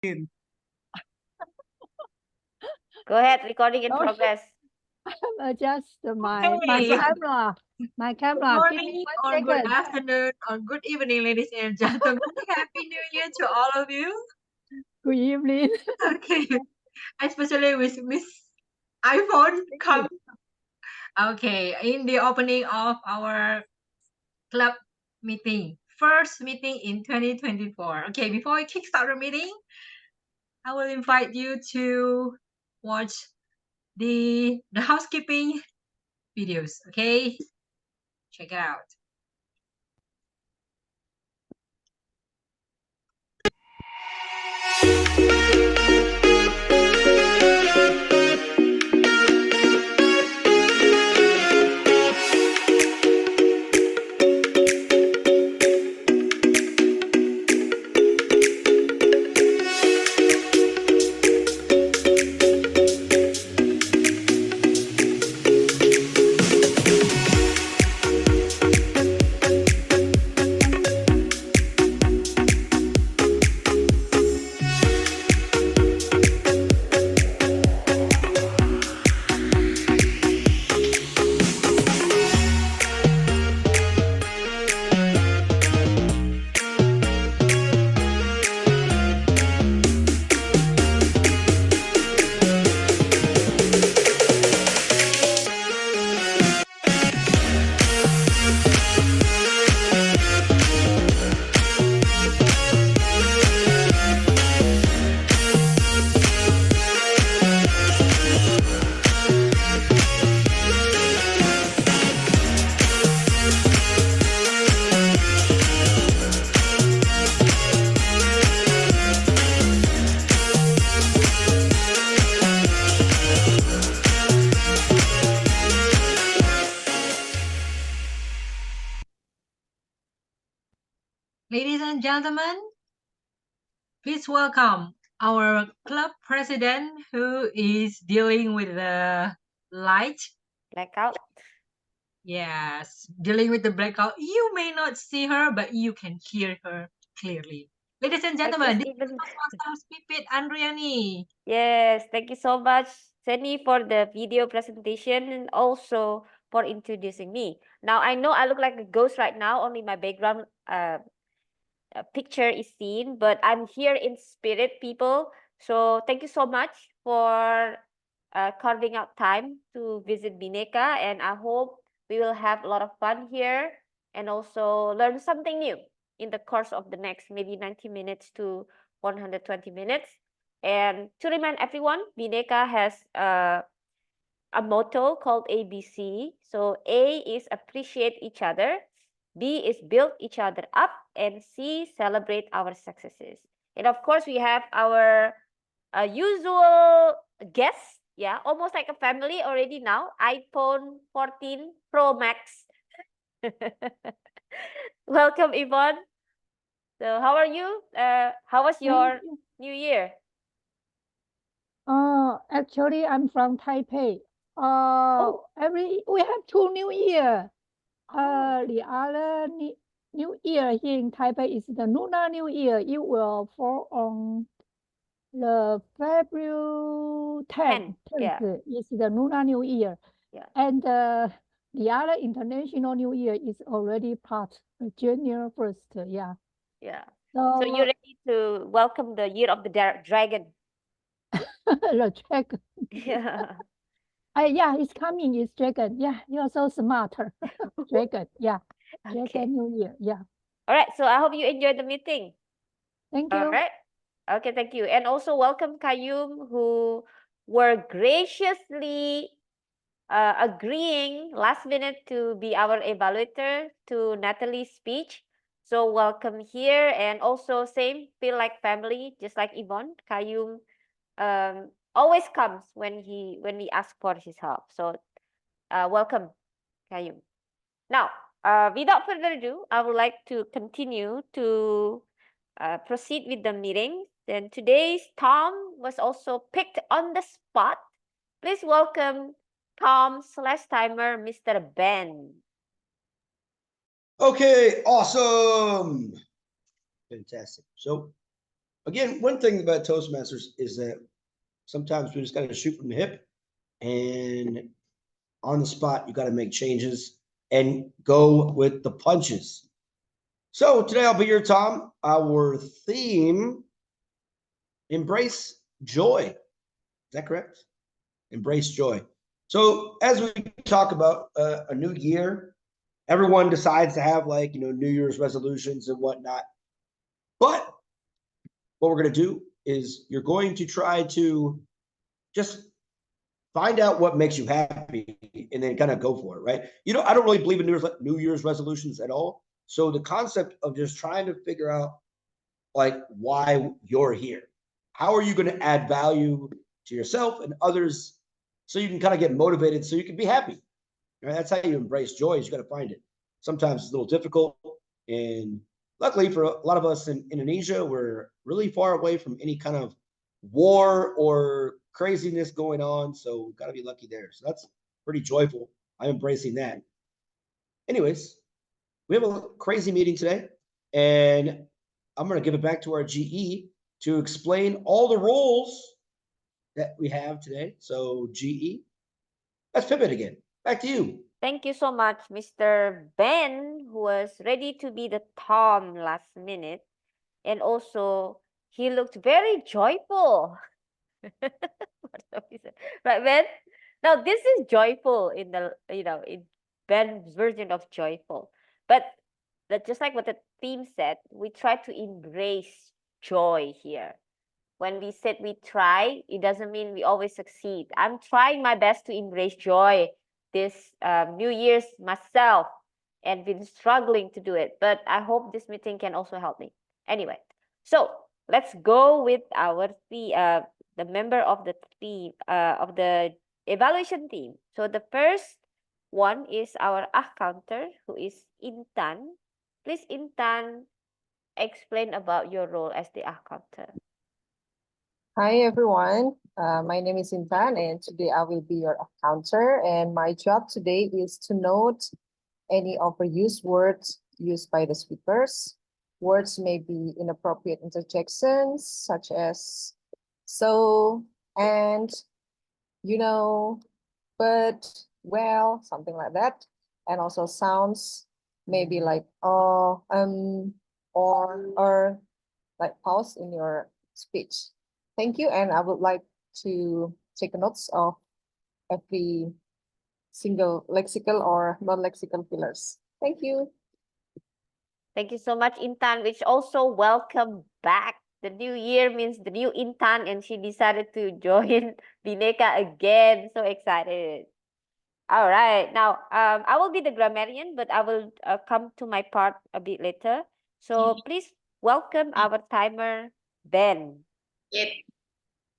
Go ahead, recording in progress. Adjust my Okay. camera. My camera. Good Give me morning 1 or good second. afternoon or good evening, ladies and gentlemen. Happy New Year to all of you. Good evening. Okay, especially with Miss iPhone come. Okay, in the opening of our club meeting, first meeting in 2024. Okay, before we kickstart the meeting, I will invite you to watch the housekeeping videos. Okay, check it out. Ladies and gentlemen, please welcome our club president who is dealing with the light. Blackout. Yes, dealing with the blackout. You may not see her, but you can hear her clearly. Ladies and gentlemen, this is Toastmasters Pipit Andriani. Yes, thank you so much, Seni, for the video presentation and also for introducing me. Now, I know I look like a ghost right now, only my background picture is seen, but I'm here in spirit, people. So thank you so much for carving out time to visit Bhinneka, and I hope we will have a lot of fun here and also learn something new in the course of the next maybe 90 minutes to 120 minutes. And to remind everyone, Bhinneka has a motto called ABC. So A is appreciate each other, B is build each other up, and C, celebrate our successes. And of course, we have our usual guests. Yeah, almost like a family already now. iPhone 14 Pro Max. Welcome, Yvonne. So, how are you? How was your New Year? Actually, I'm from Taipei. We have 2 New Year. The other New Year here in Taipei is the Lunar New Year. It will fall on the February 10th. Yeah. Is the Lunar New Year. Yeah. And the other International New Year is already past January 1st. Yeah. Yeah. So you're ready to welcome the year of the dragon. the dragon. Yeah. Yeah, it's coming. It's dragon. Yeah, you're so smart. Dragon. Yeah. Okay. Dragon New Year. Yeah. All right. So I hope you enjoyed the meeting. Thank you. All right. Okay, thank you. And also welcome Kayum, who were graciously agreeing last minute to be our evaluator to Natalie's speech. So welcome here, and also same, feel like family, just like Yvonne. Kayum always comes when we ask for his help. So welcome, Kayum. Now, without further ado, I would like to continue to proceed with the meeting. Then today's Tom was also picked on the spot. Please welcome Tom/timer, Mr. Ben. Okay, awesome. Fantastic. So again, one thing about Toastmasters is that sometimes we just got to shoot from the hip, and on the spot, you got to make changes and go with the punches. So today I'll be your Tom. Our theme, embrace joy. Is that correct? Embrace joy. So as we talk about a new year, everyone decides to have New Year's resolutions and whatnot. But what we're going to do is you're going to try to just find out what makes you happy and then kind of go for it, right? I don't really believe in New Year's resolutions at all. So the concept of just trying to figure out why you're here. How are you going to add value to yourself and others so you can kind of get motivated so you can be happy? Right? That's how you embrace joy, is you got to find it. Sometimes it's a little difficult. And luckily for a lot of us in Indonesia, we're really far away from any kind of war or craziness going on. So we've got to be lucky there. So that's pretty joyful. I'm embracing that. Anyways, we have a crazy meeting today, and I'm going to give it back to our GE to explain all the roles that we have today. So GE, let's pivot again. Back to you. Thank you so much, Mr. Ben, who was ready to be the Tom last minute. And also, he looked very joyful. For some reason. Right, Ben? Now, this is joyful in in Ben's version of joyful. But just like what the theme said, we try to embrace joy here. When we said we try, it doesn't mean we always succeed. I'm trying my best to embrace joy this New Year's myself and been struggling to do it. But I hope this meeting can also help me. Anyway, so let's go with the member of the team of the evaluation team. So the first one is our counter, who is Intan. Please, Intan, explain about your role as the counter. Hi everyone, my name is Intan and today I will be your counter, and my job today is to note any overused words used by the speakers. Words may be inappropriate interjections such as so, and, but, well, something like that. And also sounds maybe like or like pause in your speech. Thank you, and I would like to take notes of every single lexical or non-lexical pillars. Thank you. Thank you so much, Intan, which also welcome back. The new year means the new Intan, and she decided to join Bhinneka again. So excited. All right. Now, I will be the grammarian, but I will come to my part a bit later. So please welcome our timer, Ben. It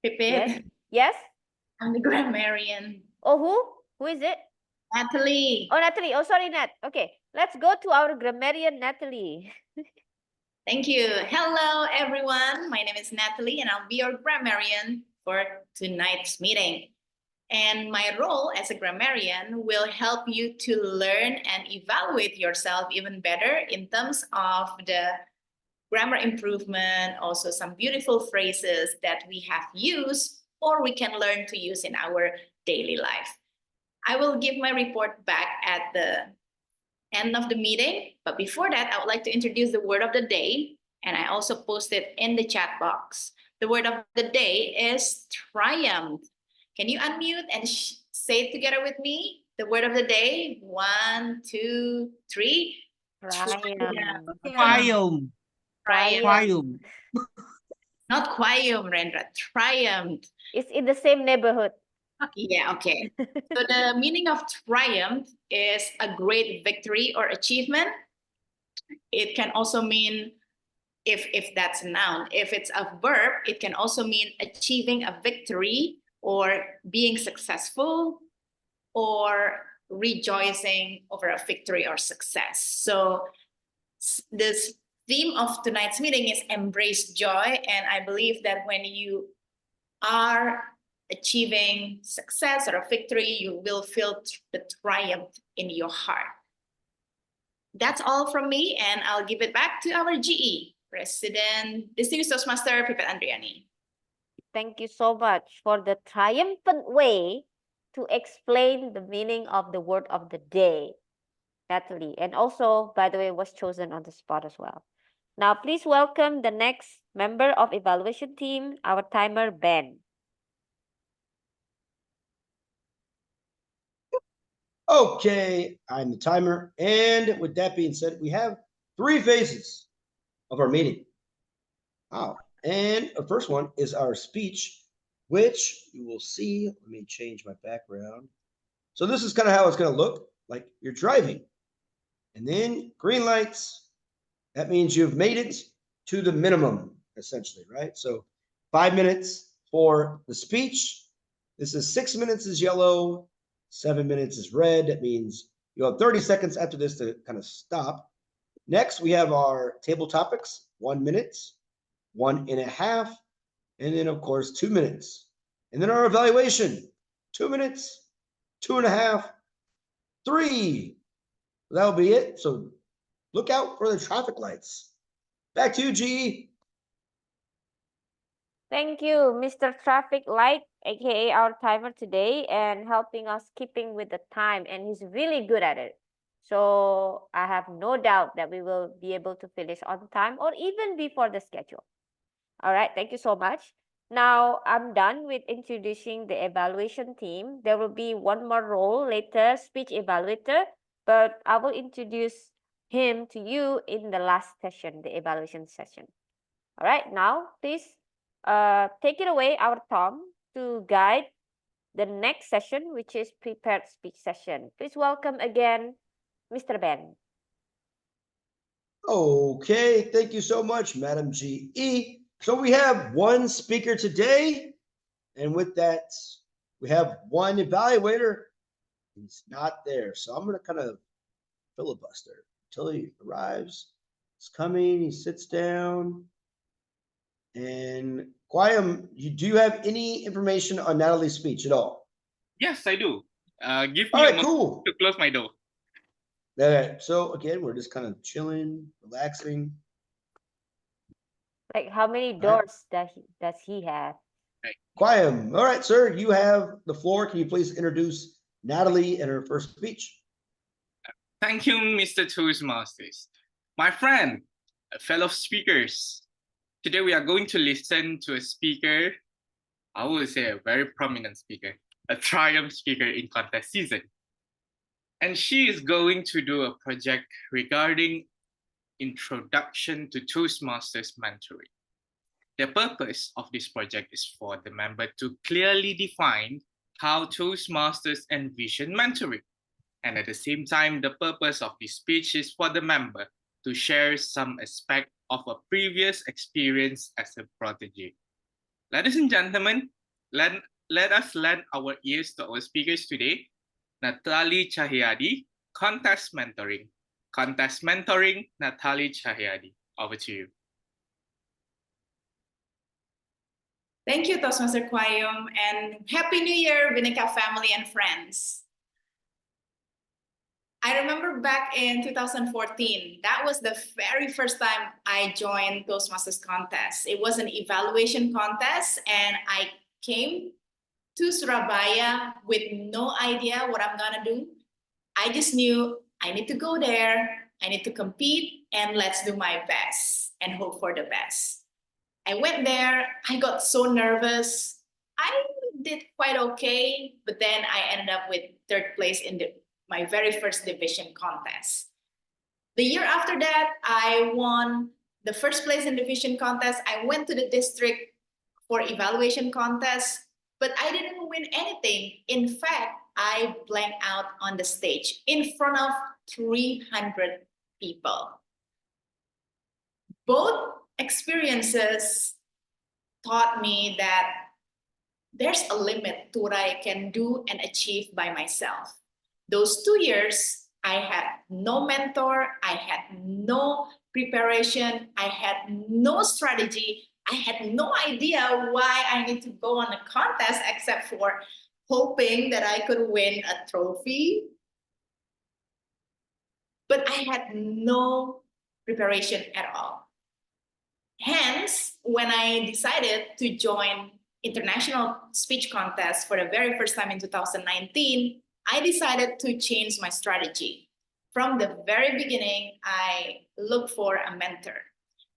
prepared. Yes? I'm the grammarian. Oh, who? Who is it? Natalie. Oh, Natalie. Oh, sorry, Nat. Okay, let's go to our grammarian, Natalie. Thank you. Hello, everyone. My name is Natalie, and I'll be your grammarian for tonight's meeting. And my role as a grammarian will help you to learn and evaluate yourself even better in terms of the grammar improvement, also some beautiful phrases that we have used or we can learn to use in our daily life. I will give my report back at the end of the meeting, but before that, I would like to introduce the word of the day, and I also posted in the chat box. The word of the day is triumph. Can you unmute and say it together with me? The word of the day, 1, 2, 3. Triumph. Triumph. Triumph. Not triumph, Rendra. Triumph. It's in the same neighborhood. Yeah, okay. So the meaning of triumph is a great victory or achievement. It can also mean, if that's a noun, if it's a verb, it can also mean achieving a victory or being successful or rejoicing over a victory or success. So this theme of tonight's meeting is embrace joy. And I believe that when you are achieving success or a victory, you will feel the triumph in your heart. That's all from me, and I'll give it back to our GE. President, Distinguished Toastmaster Pipet Andriani. Thank you so much for the triumphant way to explain the meaning of the word of the day, Natalie. And also, by the way, was chosen on the spot as well. Now, please welcome the next member of evaluation team, our timer, Ben. Okay, I'm the timer. And with that being said, we have 3 phases of our meeting. Wow. And the first one is our speech, which you will see. Let me change my background. So this is kind of how it's going to look like you're driving. And then green lights, that means you've made it to the minimum, essentially, right? So 5 minutes for the speech. This is 6 minutes is yellow, 7 minutes is red. That means you have 30 seconds after this to kind of stop. Next, we have our table topics, 1 minute, 1.5, and then of course 2 minutes. And then our evaluation, 2 minutes, 2.5, 3. That'll be it. So look out for the traffic lights. Back to you, G. Thank you, Mr. Traffic Light, aka our timer today, and helping us keeping with the time. And he's really good at it. So I have no doubt that we will be able to finish on time or even before the schedule. All right, thank you so much. Now I'm done with introducing the evaluation team. There will be one more role later, speech evaluator, but I will introduce him to you in the last session, the evaluation session. All right, now please take it away, our Tom, to guide the next session, which is prepared speech session. Please welcome again, Mr. Ben. Okay, thank you so much, Madam GE. So we have one speaker today, and with that, we have one evaluator. He's not there, so I'm going to kind of filibuster until he arrives. He's coming, he sits down. And Kwayam, do you have any information on Natalie's speech at all? Yes, I do. Give All me a right, moment cool. to close my door. All right, so again, we're just kind of chilling, relaxing. Like, how many right. doors does he have? Kwayam, all right, sir, you have the floor. Can you please introduce Natalie in her first speech? Thank you, Mr. Toastmasters. My friend, fellow speakers, today we are going to listen to a speaker, I would say a very prominent speaker, a triumph speaker in contest season. And she is going to do a project regarding introduction to Toastmasters mentoring. The purpose of this project is for the member to clearly define how Toastmasters envision mentoring. And at the same time, the purpose of this speech is for the member to share some aspect of a previous experience as a protege. Ladies and gentlemen, let us lend our ears to our speakers today, Natalie Cahyadi, Contest Mentoring. Contest Mentoring, Natalie Cahyadi. Over to you. Thank you, Toastmaster Kwayum, and Happy New Year, Bhinneka family and friends. I remember back in 2014, that was the very first time I joined Toastmasters contest. It was an evaluation contest, and I came to Surabaya with no idea what I'm gonna do. I just knew I need to go there, I need to compete, and let's do my best and hope for the best. I went there, I got so nervous. I did quite okay, but then I ended up with 3rd place in my very first division contest. The year after that, I won the 1st place in division contest. I went to the district for evaluation contest, but I didn't win anything. In fact, I blanked out on the stage in front of 300 people. Both experiences taught me that there's a limit to what I can do and achieve by myself. Those 2 years, I had no mentor, I had no preparation, I had no strategy, I had no idea why I need to go on a contest except for hoping that I could win a trophy. But I had no preparation at all. Hence, when I decided to join international speech contest for the very first time in 2019, I decided to change my strategy. From the very beginning, I looked for a mentor.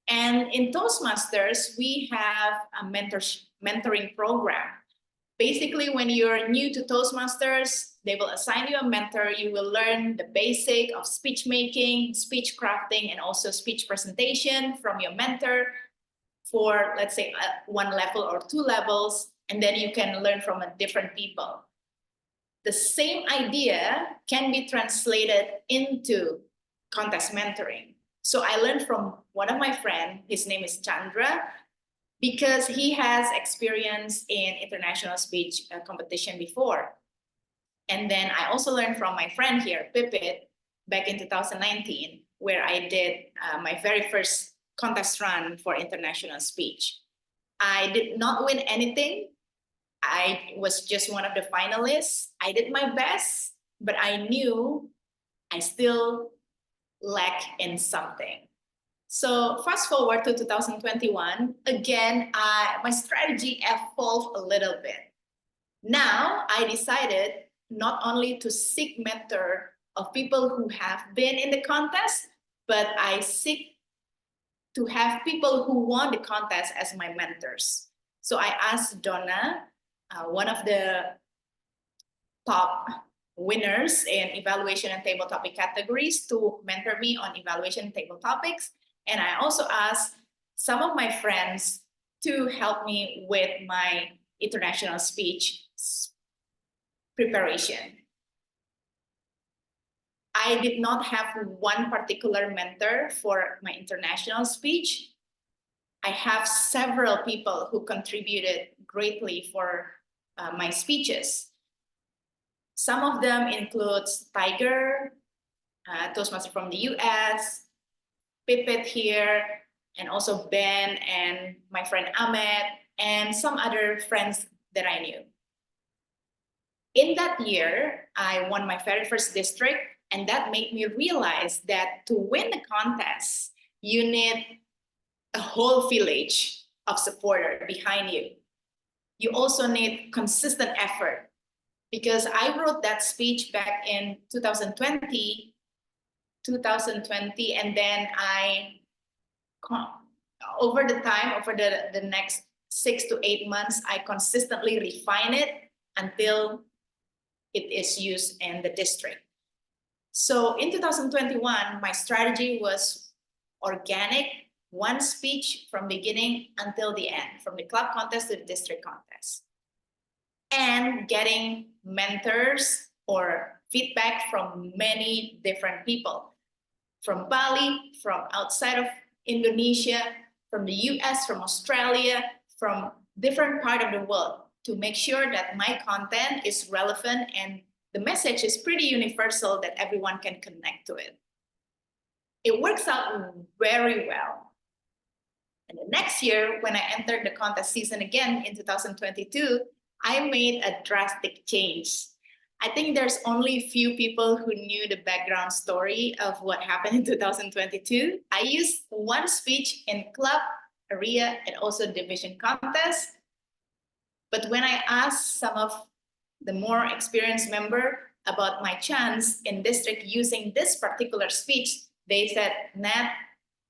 And in Toastmasters, we have a mentoring program. Basically, when you're new to Toastmasters, they will assign you a mentor. You will learn the basic of speech making, speech crafting, and also speech presentation from your mentor for, let's say, one level or two levels, and then you can learn from different people. The same idea can be translated into contest mentoring. So I learned from one of my friends, his name is Chandra, because he has experience in international speech competition before. And then I also learned from my friend here, Pipit, back in 2019, where I did my very first contest run for international speech. I did not win anything. I was just one of the finalists. I did my best, but I knew I still lack in something. So fast forward to 2021, again, my strategy evolved a little bit. Now I decided not only to seek mentor of people who have been in the contest, but I seek to have people who won the contest as my mentors. So I asked Donna, one of the top winners in evaluation and table topic categories, to mentor me on evaluation and table topics. And I also asked some of my friends to help me with my international speech preparation. I did not have one particular mentor for my international speech. I have several people who contributed greatly for my speeches. Some of them includes Tiger, Toastmaster from the US, Pipit here, and also Ben and my friend Ahmed, and some other friends that I knew. In that year, I won my very first district, and that made me realize that to win the contest, you need a whole village of supporters behind you. You also need consistent effort, because I wrote that speech back in 2020, and then over the next 6 to 8 months, I consistently refine it until it is used in the district. So in 2021, my strategy was organic, one speech from beginning until the end, from the club contest to the district contest. And getting mentors or feedback from many different people, from Bali, from outside of Indonesia, from the US, from Australia, from different parts of the world, to make sure that my content is relevant and the message is pretty universal, that everyone can connect to it. It works out very well. And the next year, when I entered the contest season again in 2022, I made a drastic change. I think there's only few people who knew the background story of what happened in 2022. I used one speech in club, area, and also division contest. But when I asked some of the more experienced member about my chance in district using this particular speech, they said, Nat,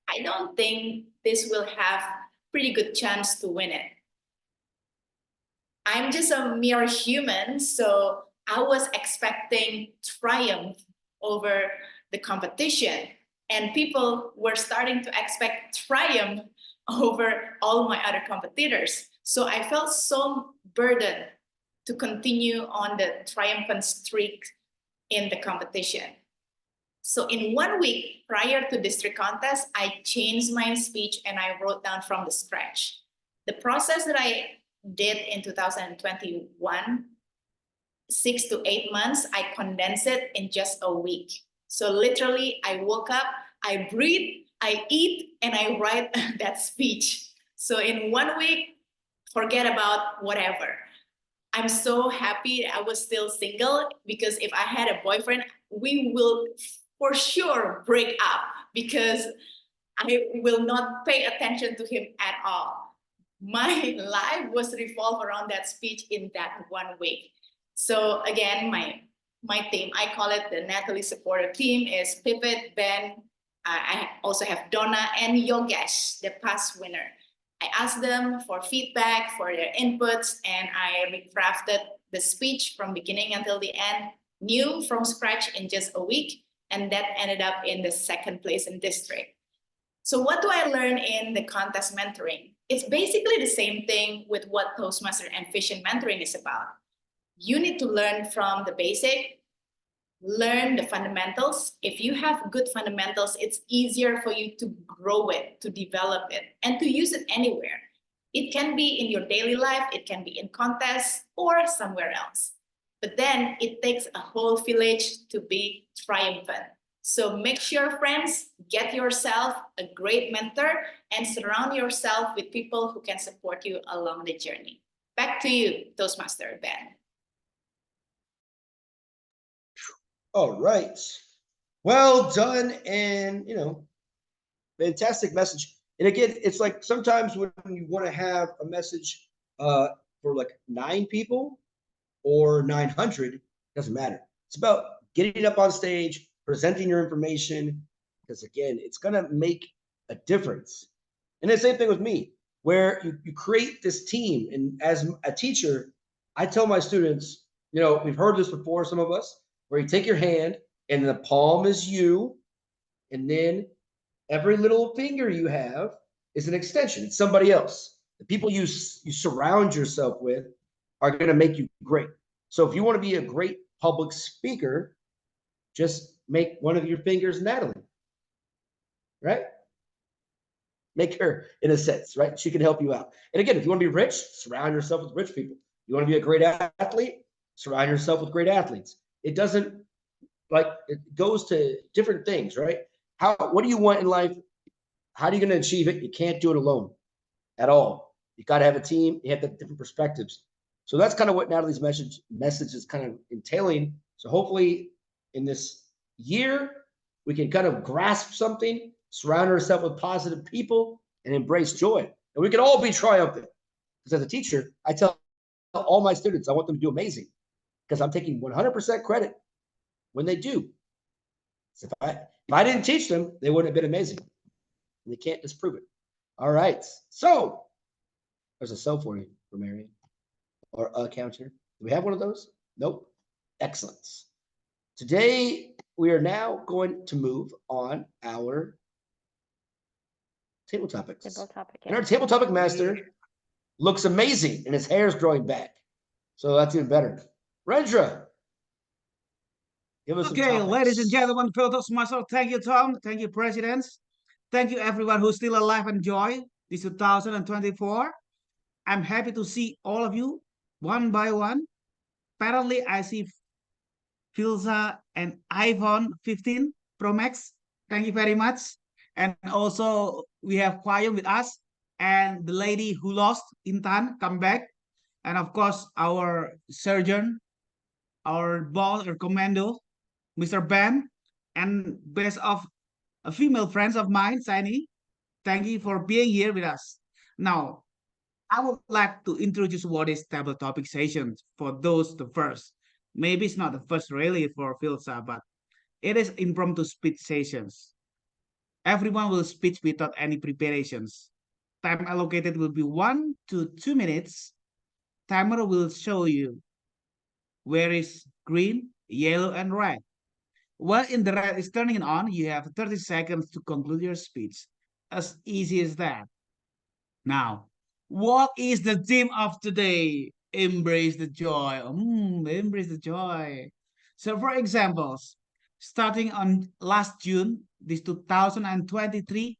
I don't think this will have pretty good chance to win it. I'm just a mere human, so I was expecting triumph over the competition, and people were starting to expect triumph over all my other competitors. So I felt so burdened to continue on the triumphant streak in the competition. So in 1 week prior to district contest, I changed my speech and I wrote down from the scratch. The process that I did in 2021, 6 to 8 months, I condensed it in just a week. So literally, I woke up, I breathe, I eat, and I write that speech. So in 1 week, forget about whatever. I'm so happy I was still single, because if I had a boyfriend, we will for sure break up, because I will not pay attention to him at all. My life was revolved around that speech in that 1 week. So again, my team, I call it the Natalie supporter team, is Pivot, Ben, I also have Donna and Yogesh, the past winner. I asked them for feedback, for their inputs, and I recrafted the speech from beginning until the end, new from scratch in just a week, and that ended up in the 2nd place in district. So what do I learn in the contest mentoring? It's basically the same thing with what Toastmaster and Vision mentoring is about. You need to learn from the basic, learn the fundamentals. If you have good fundamentals, it's easier for you to grow it, to develop it, and to use it anywhere. It can be in your daily life, it can be in contests or somewhere else. But then it takes a whole village to be triumphant. So make sure, friends, get yourself a great mentor and surround yourself with people who can support you along the journey. Back to you, Toastmaster Ben. All right. Well done. And, fantastic message. And again, it's like sometimes when you want to have a message for like 9 people or 900, doesn't matter. It's about getting up on stage, presenting your information, because again, it's going to make a difference. And the same thing with me, where you create this team. And as a teacher, I tell my students, we've heard this before, some of us, where you take your hand and the palm is you, and then every little finger you have is an extension. It's somebody else. The people you surround yourself with are going to make you great. So if you want to be a great public speaker, just make one of your fingers Natalie, right? Make her, in a sense, right? She can help you out. And again, if you want to be rich, surround yourself with rich people. You want to be a great athlete, surround yourself with great athletes. It doesn't, it goes to different things, right? What do you want in life? How are you going to achieve it? You can't do it alone at all. You got to have a team. You have to have different perspectives. So that's kind of what Natalie's message is kind of entailing. So hopefully in this year, we can kind of grasp something, surround ourselves with positive people, and embrace joy. And we can all be triumphant. Because as a teacher, I tell all my students, I want them to do amazing, because I'm taking 100% credit when they do. So if I didn't teach them, they wouldn't have been amazing. And they can't disprove it. All right. So there's a cell for you, for Marion, or a counter. Do we have one of those? Nope. Excellent. Today, we are now going to move on our table topics. And our table topic master looks amazing, and his hair is growing back. So that's even better. Rendra, give us Okay, ladies and gentlemen, fellow Toastmasters, thank you, Tom. Thank you, presidents. Thank you, everyone who's still alive and joy this 2024. I'm happy to see all of you one by one. Apparently, I see Filza and iPhone 15 Pro Max. Thank you very much. And also, we have Kwayum with us, and the lady who lost, Intan, come back. And of course, our surgeon, our boss, our commando, Mr. Ben, and best of a female friends of mine, Sani. Thank you for being here with us. Now, I would like to introduce what is table topic sessions for those the first. Maybe it's not the first really for Filsa, but it is impromptu speech sessions. Everyone will speak without any preparations. Time allocated will be 1 to 2 minutes. Timer will show you where is green, yellow, and red. While in the red is turning on, you have 30 seconds to conclude your speech. As easy as that. Now, what is the theme of today? Embrace the joy. Embrace the joy. So, for examples, starting on last June, this 2023,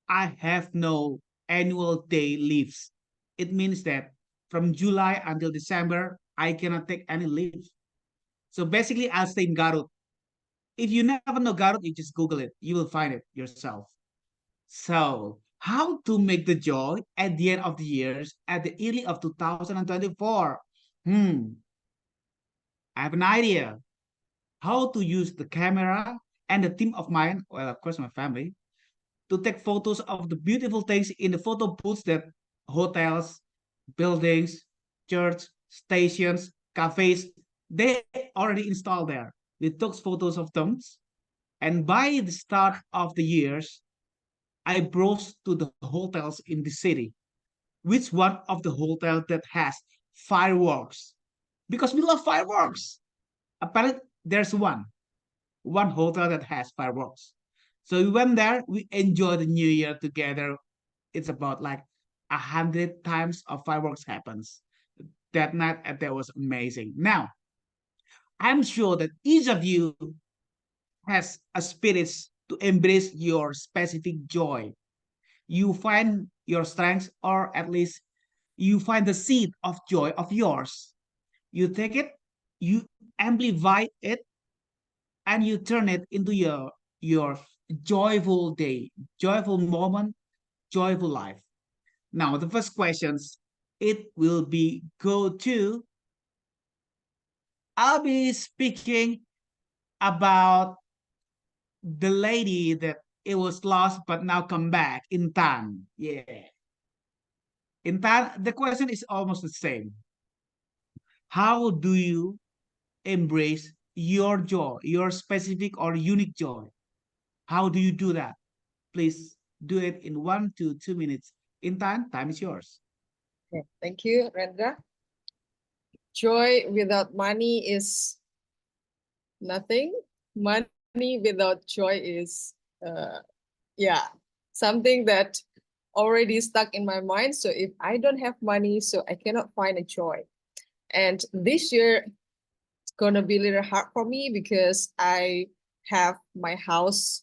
I have no annual day leaves. It means that from July until December, I cannot take any leave. So basically, I'll stay in Garut. If you never know Garut, you just Google it. You will find it yourself. So, how to make the joy at the end of the years, at the early of 2024? I have an idea. How to use the camera and the team of mine, well, of course, my family, to take photos of the beautiful things in the photo booths that hotels, buildings, church, stations, cafes, they already installed there. We took photos of them. And by the start of the years, I browsed to the hotels in the city. Which one of the hotels that has fireworks? Because we love fireworks. Apparently, there's one hotel that has fireworks. So we went there, we enjoyed the New Year together. It's about like 100 times of fireworks happens that night, and that was amazing. Now, I'm sure that each of you has a spirit to embrace your specific joy. You find your strengths, or at least you find the seed of joy of yours. You take it, you amplify it, and you turn it into your joyful day, joyful moment, joyful life. Now, the first questions, it will be go to. I'll be speaking about the lady that it was lost but now come back in time. Yeah. In time, the question is almost the same. How do you embrace your joy, your specific or unique joy? How do you do that? Please do it in 1 to 2 minutes. In time is yours. Okay, thank you, Rendra. Joy without money is nothing. Money without joy is, yeah, something that already stuck in my mind. So if I don't have money, so I cannot find a joy. And this year, it's gonna be a little hard for me because I have my house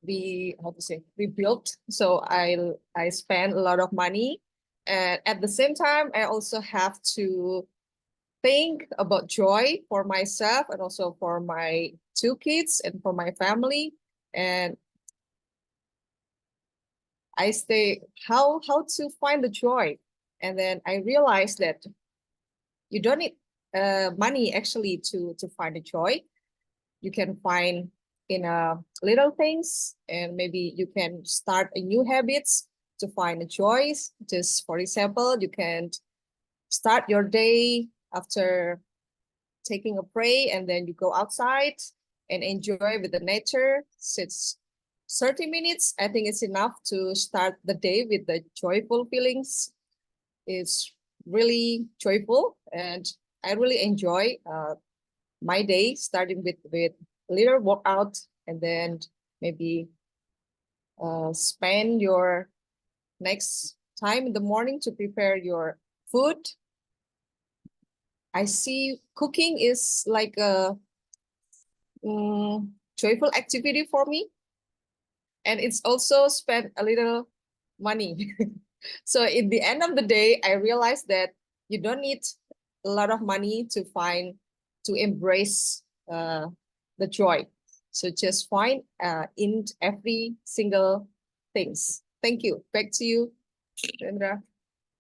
rebuilt. So I spend a lot of money, and at the same time, I also have to think about joy for myself and also for my 2 kids and for my family. And I stay how to find the joy. And then I realized that you don't need money actually to find the joy. You can find in little things, and maybe you can start a new habits to find the joys. Just for example, you can start your day after taking a pray, and then you go outside and enjoy with the nature. Since 30 minutes, I think it's enough to start the day with the joyful feelings. It's really joyful, and I really enjoy my day starting with little workout, and then maybe spend your next time in the morning to prepare your food. I see cooking is like a joyful activity for me, and it's also spend a little money. So in the end of the day, I realized that you don't need a lot of money to embrace the joy. So just find in every single things. Thank you. Back to you, Rendra.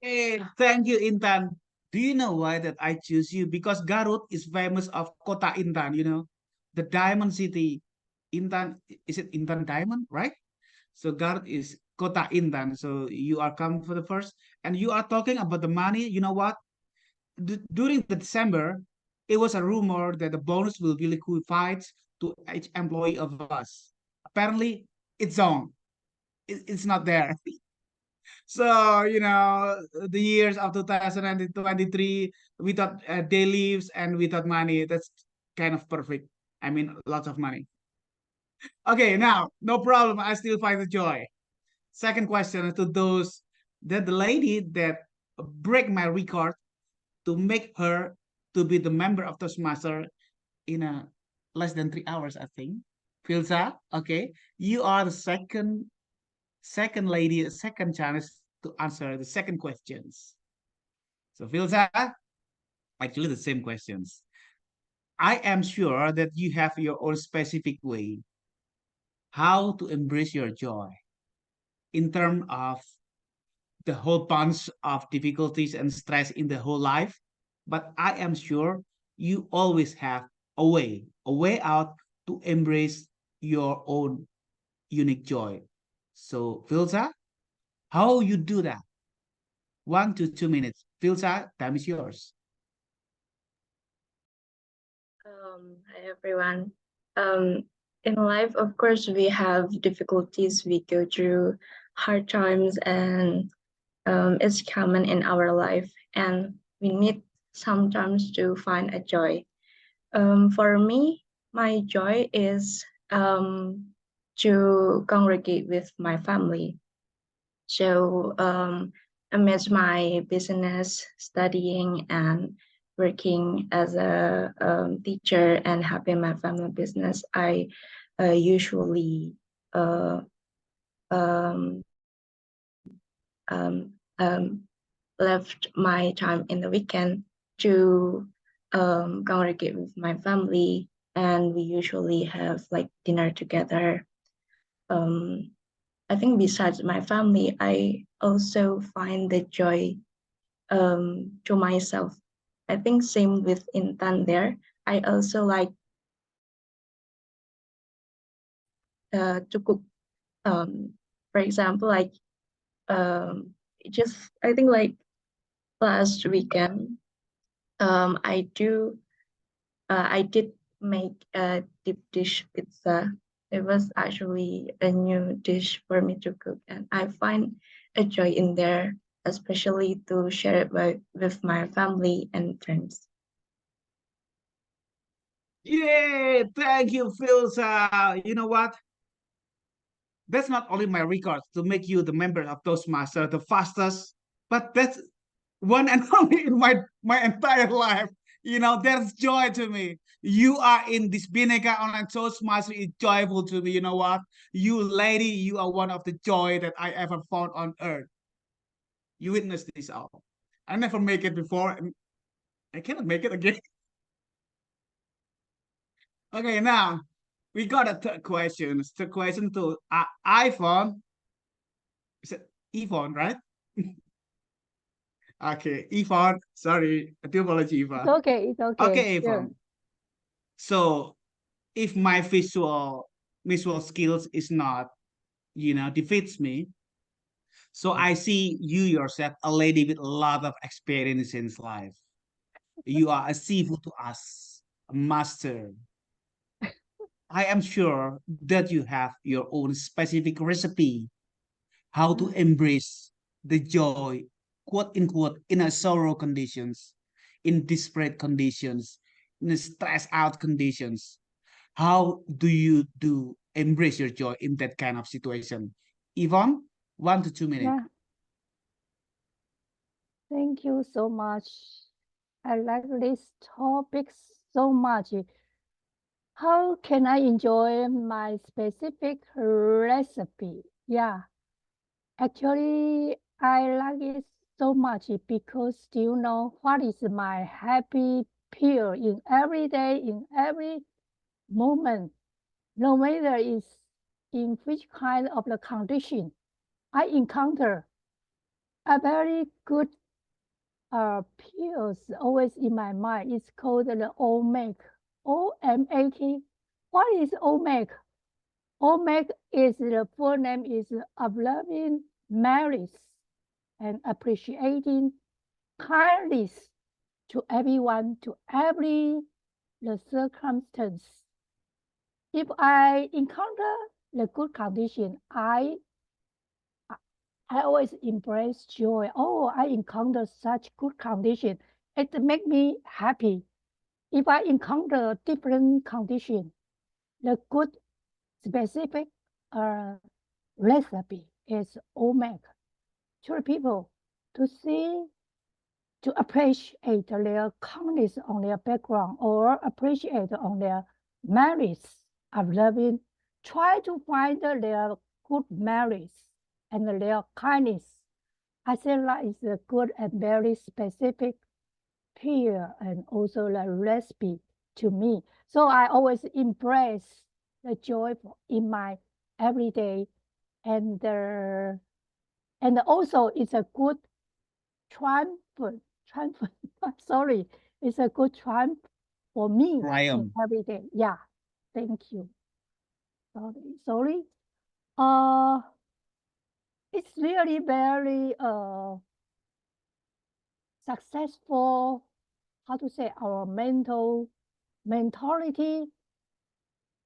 Hey, thank you, Intan. Do you know why that I choose you? Because Garut is famous of Kota Intan, the diamond city. Intan, is it Intan Diamond, right? So Garut is Kota Intan. So you are coming for the first, and you are talking about the money. You know what? During the December, it was a rumor that the bonus will be liquified to each employee of us. Apparently, it's on. It's not there. So, the years of 2023 without day leaves and without money, that's kind of perfect. I mean, lots of money. Okay, now, no problem. I still find the joy. Second question to those that the lady that break my record to make her to be the member of Toastmaster in a less than 3 hours, I think. Filza, okay, you are the second lady, second chance to answer the second questions. So Filza, actually the same questions. I am sure that you have your own specific way how to embrace your joy in terms of the whole bunch of difficulties and stress in the whole life. But I am sure you always have a way out to embrace your own unique joy. So, Filza, how you do that? 1 to 2 minutes. Filza, time is yours. Hi everyone. In life, of course, we have difficulties. We go through hard times, and it's common in our life. And we need sometimes to find a joy. For me, my joy is to congregate with my family. So amidst my business, studying, and working as a teacher and having my family business, I usually um, um, um, left my time in the weekend to congregate with my family, and we usually have like dinner together. I think besides my family, I also find the joy to myself. I think same with Intan there. I also like to cook. For example, like just I think like last weekend, I did make a deep dish pizza. It was actually a new dish for me to cook, and I find a joy in there, especially to share it with my family and friends. Yeah, thank you, Filza. You know what? That's not only my record to make you the member of Toastmasters, the fastest, but that's one and only in my entire life. There's joy to me. You are in this Bhinneka online Toastmaster. It's joyful to me. You know what? You lady, you are one of the joy that I ever found on earth. You witnessed this all. I never make it before, and I cannot make it again. Okay, now we got a third question. Third question to iPhone. Is it iPhone, right? Okay, Yvonne, sorry, I do apologize, It's Yvonne. okay. It's okay. Okay, Sure. Yvonne. So if my visual skills is not, defeats me, so I see you yourself a lady with a lot of experience in life. You are a seafood to us, a master. I am sure that you have your own specific recipe how to embrace the joy, quote unquote, in a sorrow conditions, in desperate conditions, in stress out conditions. How do you embrace your joy in that kind of situation? Yvonne, 1 to 2 minutes. Yeah. Thank you so much. I like this topic so much. How can I enjoy my specific recipe? Yeah, actually, I like it so much because do you know what is my happy pill in every day, in every moment, no matter is in which kind of the condition I encounter a very good pills always in my mind. It's called the OMAC, OMAT. What is OMAC? OMAC is the full name is of loving marriage and appreciating kindness to everyone, to every the circumstance. If I encounter the good condition, I always embrace joy. Oh, I encounter such good condition. It make me happy. If I encounter different condition, the good specific uh, recipe is OMAC to people to see, to appreciate their kindness on their background or appreciate on their merits of loving. Try to find their good merits and their kindness. I think that is a good and very specific peer and also the recipe to me. So I always embrace the joy in my everyday and also it's a good triumph. Sorry, it's a good triumph for me in Triumph. every day. Yeah, thank you. Sorry. It's really very successful. How to say our mentality,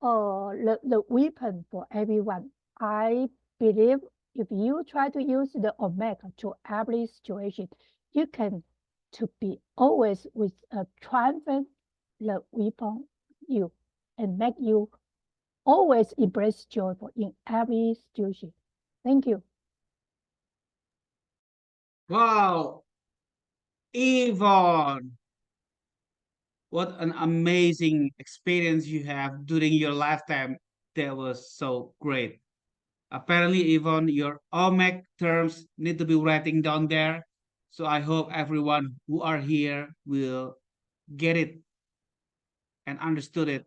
the weapon for everyone. I believe if you try to use the omega to every situation, you can to be always with a triumphant the weapon you and make you always embrace joy for in every situation. Thank you. Wow, Yvonne, what an amazing experience you have during your lifetime. That was so great. Apparently, Yvonne, your OMEC terms need to be writing down there. So I hope everyone who are here will get it and understood it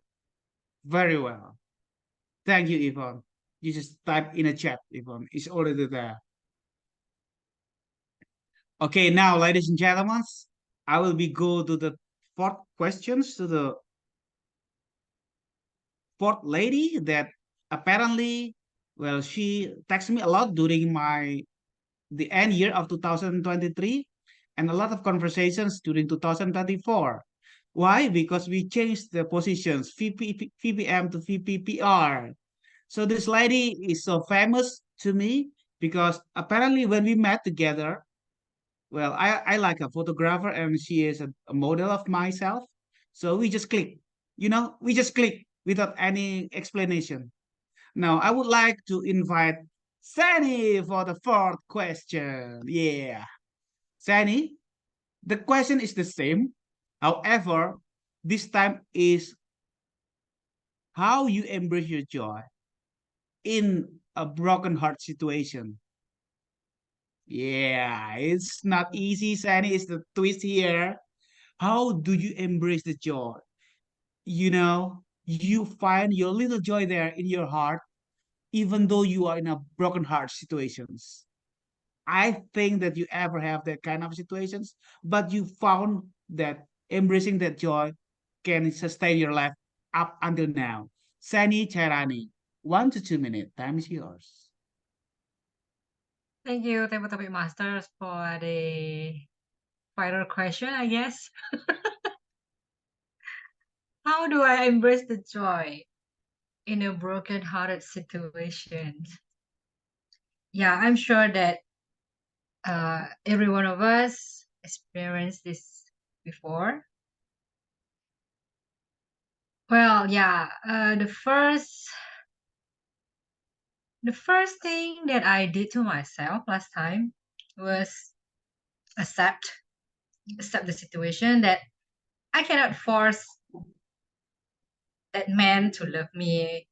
very well. Thank you, Yvonne. You just type in a chat, Yvonne. It's already there. Okay, now, ladies and gentlemen, I will be go to the fourth questions to the fourth lady that apparently, well, she texted me a lot during the end year of 2023 and a lot of conversations during 2024. Why? Because we changed the positions VPM to VPPR. So this lady is so famous to me because apparently when we met together, well, I like a photographer and she is a model of myself. So we just click, we just click without any explanation. Now I would like to invite Sani for the fourth question. Yeah. Sani, the question is the same. However, this time is how you embrace your joy in a broken heart situation. Yeah, it's not easy, Sani. It's the twist here. How do you embrace the joy? You find your little joy there in your heart, even though you are in a broken heart situations. I think that you ever have that kind of situations, but you found that embracing that joy can sustain your life up until now. Sani Charani, 1 to 2 minutes. Time is yours. Thank you, Topic Masters, for the final question, I guess. How do I embrace the joy in a broken-hearted situation? Yeah, I'm sure that every one of us experienced this before. Well, yeah, the first thing that I did to myself last time was accept the situation that I cannot force that man to love me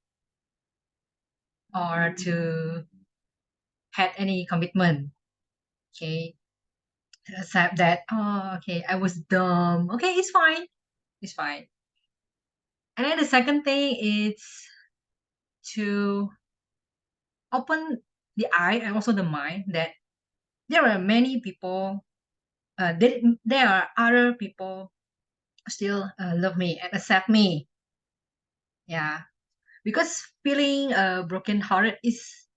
or to have any commitment. Okay, accept that. Oh, okay, I was dumb. Okay, it's fine. It's fine. And then the second thing is to open the eye and also the mind that there are many people, there are other people still love me and accept me. Yeah, because feeling broken-hearted is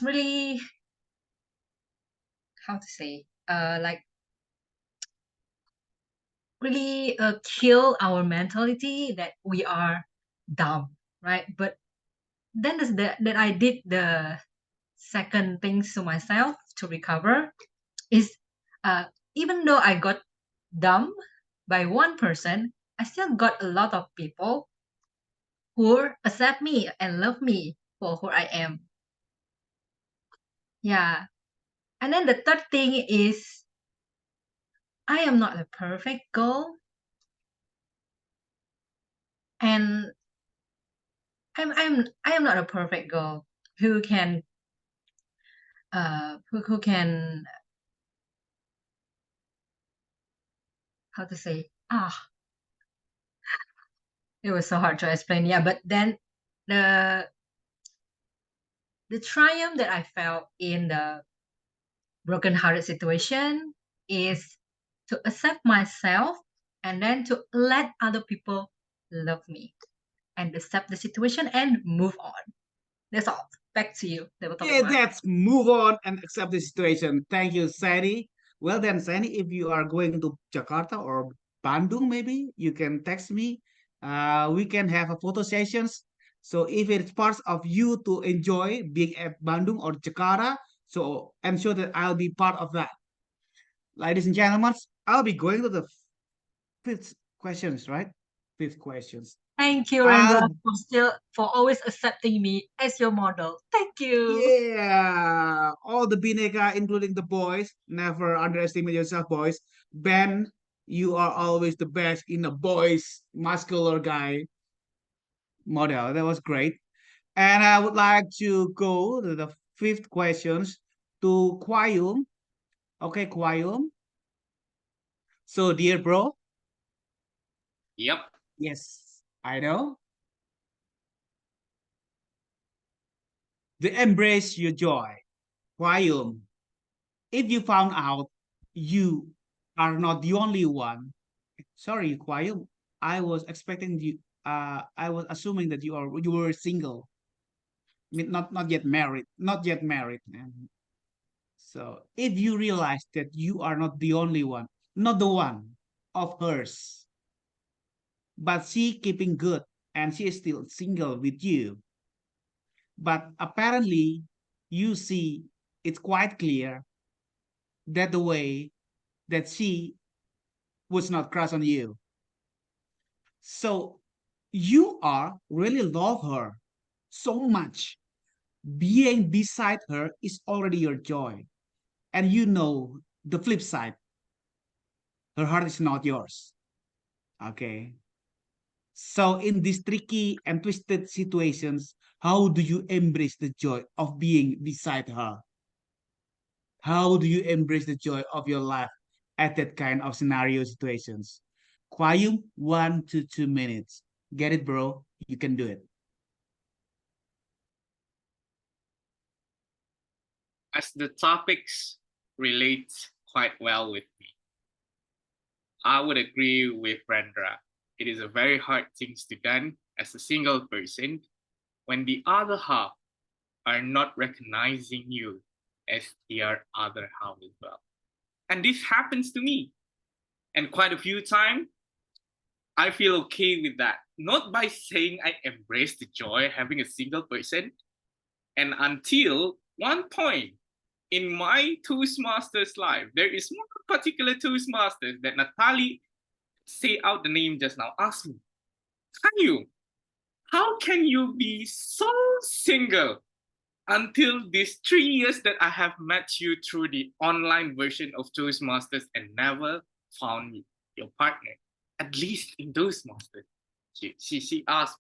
really, how to say, like really kill our mentality that we are dumb, right? But then that I did the second things to myself to recover is even though I got dumb by one person, I still got a lot of people who accept me and love me for who I am. Yeah. And then the third thing is I am not a perfect girl. And I am not a perfect girl who can who can, how to say, it was so hard to explain. Yeah, but then the triumph that I felt in the broken-hearted situation is to accept myself and then to let other people love me and accept the situation and move on. That's all. Back to you. Table topic Yeah, one. let's move on and accept the situation. Thank you, Sani. Well then, Sani, if you are going to Jakarta or Bandung, maybe you can text me. We can have a photo sessions. So if it's part of you to enjoy being at Bandung or Jakarta, so ensure that I'll be part of that. Ladies and gentlemen, I'll be going to the fifth questions, right? Fifth questions. Thank you, Rendra, for always accepting me as your model. Thank you. Yeah, all the Bhinneka, including the boys, never underestimate yourself, boys. Ben, you are always the best in a boys, muscular guy model. That was great. And I would like to go to the fifth questions to Kwayum. Okay, Kwayum. So, dear bro, Yep. yes, I know. The embrace your joy. Kwayum, if you found out you are not the only one, sorry, Kwayum, I was expecting you. I was assuming that you were single, I mean, not yet married, not yet married. So if you realize that you are not the only one, not the one of hers, but she keeping good and she is still single with you, but apparently you see it's quite clear that the way that she was not crush on you. So you are really love her so much. Being beside her is already your joy. And you know the flip side. Her heart is not yours. Okay. So in these tricky and twisted situations, how do you embrace the joy of being beside her? How do you embrace the joy of your life at that kind of scenario situations? Kwayum, 1 to 2 minutes. Get it, bro? You can do it. As the topics relate quite well with me, I would agree with Brandra. It is a very hard thing to done as a single person when the other half are not recognizing you as their other half as well. And this happens to me. And quite a few times, I feel okay with that. Not by saying I embrace the joy having a single person. And until one point in my Toastmasters life, there is one particular Toastmasters that Natalie say out the name just now. Ask me, how can you be so single until these 3 years that I have met you through the online version of Toastmasters and never found your partner, at least in Toastmasters? She asked.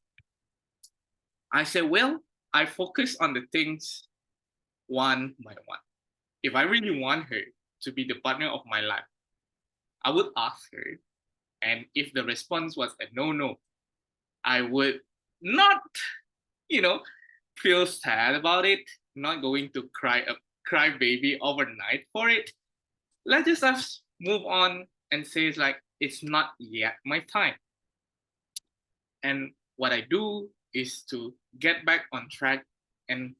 I said, well, I focus on the things one by one. If I really want her to be the partner of my life, I would ask her. And if the response was a no, I would not, feel sad about it, not going to cry baby overnight for it. Let's just move on and say it's not yet my time. And what I do is to get back on track and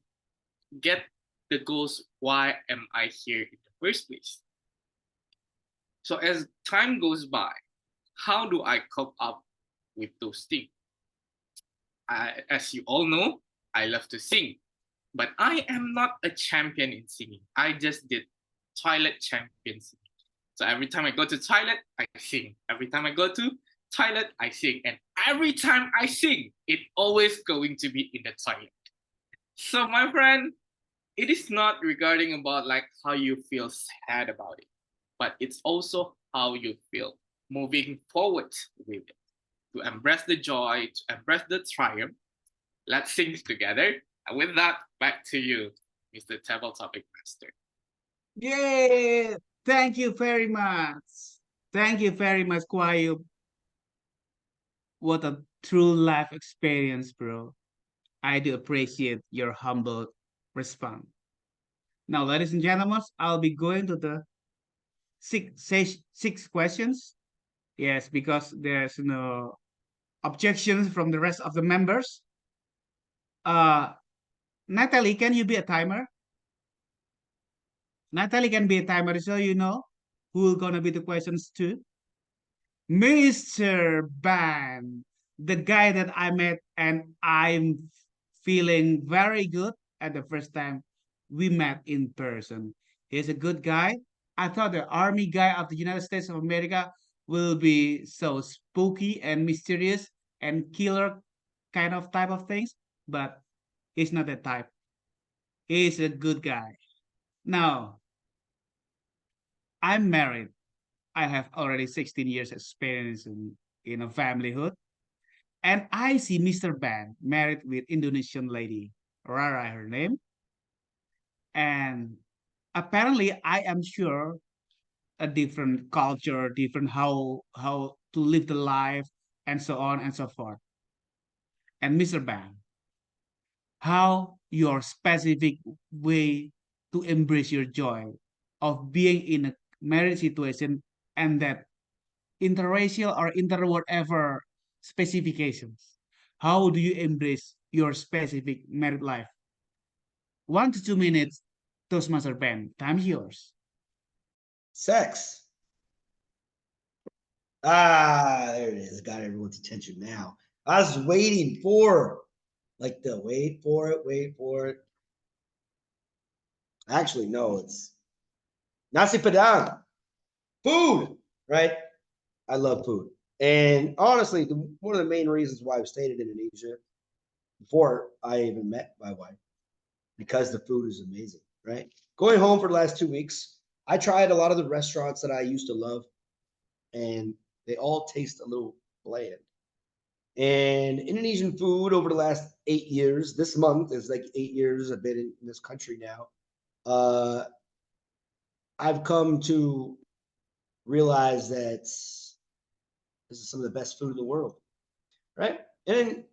get the goals. Why am I here in the first place? So as time goes by, how do I cope up with those things? As you all know, I love to sing, but I am not a champion in singing. I just did toilet champion singing. So every time I go to toilet, I sing. Every time I go to toilet, I sing. And every time I sing, it's always going to be in the toilet. So my friend, it is not regarding about how you feel sad about it, but it's also how you feel moving forward with it. To embrace the joy, to embrace the triumph. Let's sing together. And with that, back to you, Mr. Table Topic Master. Yeah, thank you very much. Thank you very much, Kwayu. What a true life experience, bro. I do appreciate your humble response. Now, ladies and gentlemen, I'll be going to the six questions. Yes, because there's no objections from the rest of the members. Uh, Natalie, can you be a timer? Natalie can be a timer, so you know who gonna be the questions to. Mr. Ban, the guy that I met, and I'm feeling very good at the first time we met in person. He's a good guy. I thought the army guy of the United States of America will be so spooky and mysterious and killer kind of type of things, but he's not that type. He's a good guy. Now, I'm married. I have already 16 years experience in a familyhood. And I see Mr. Ban married with Indonesian lady, Rara her name. And apparently I am sure a different culture, different how to live the life and so on and so forth. And Mr. Ban, how your specific way to embrace your joy of being in a marriage situation and that interracial or inter whatever specifications. How do you embrace your specific married life? 1 to 2 minutes, Toastmaster Ben. Time yours. Sex. Ah, there it is. Got everyone's attention now. I was waiting for, like, the wait for it, wait for it. Actually, no, it's nasi padang. Food, right? I love food. And honestly, one of the main reasons why I've stayed in Indonesia before I even met my wife, because the food is amazing, right? Going home for the last 2 weeks, I tried a lot of the restaurants that I used to love, and they all taste a little bland. And Indonesian food over the last 8 years, this month is like 8 years I've been in this country now. I've come to realize that this is some of the best food in the world, right? And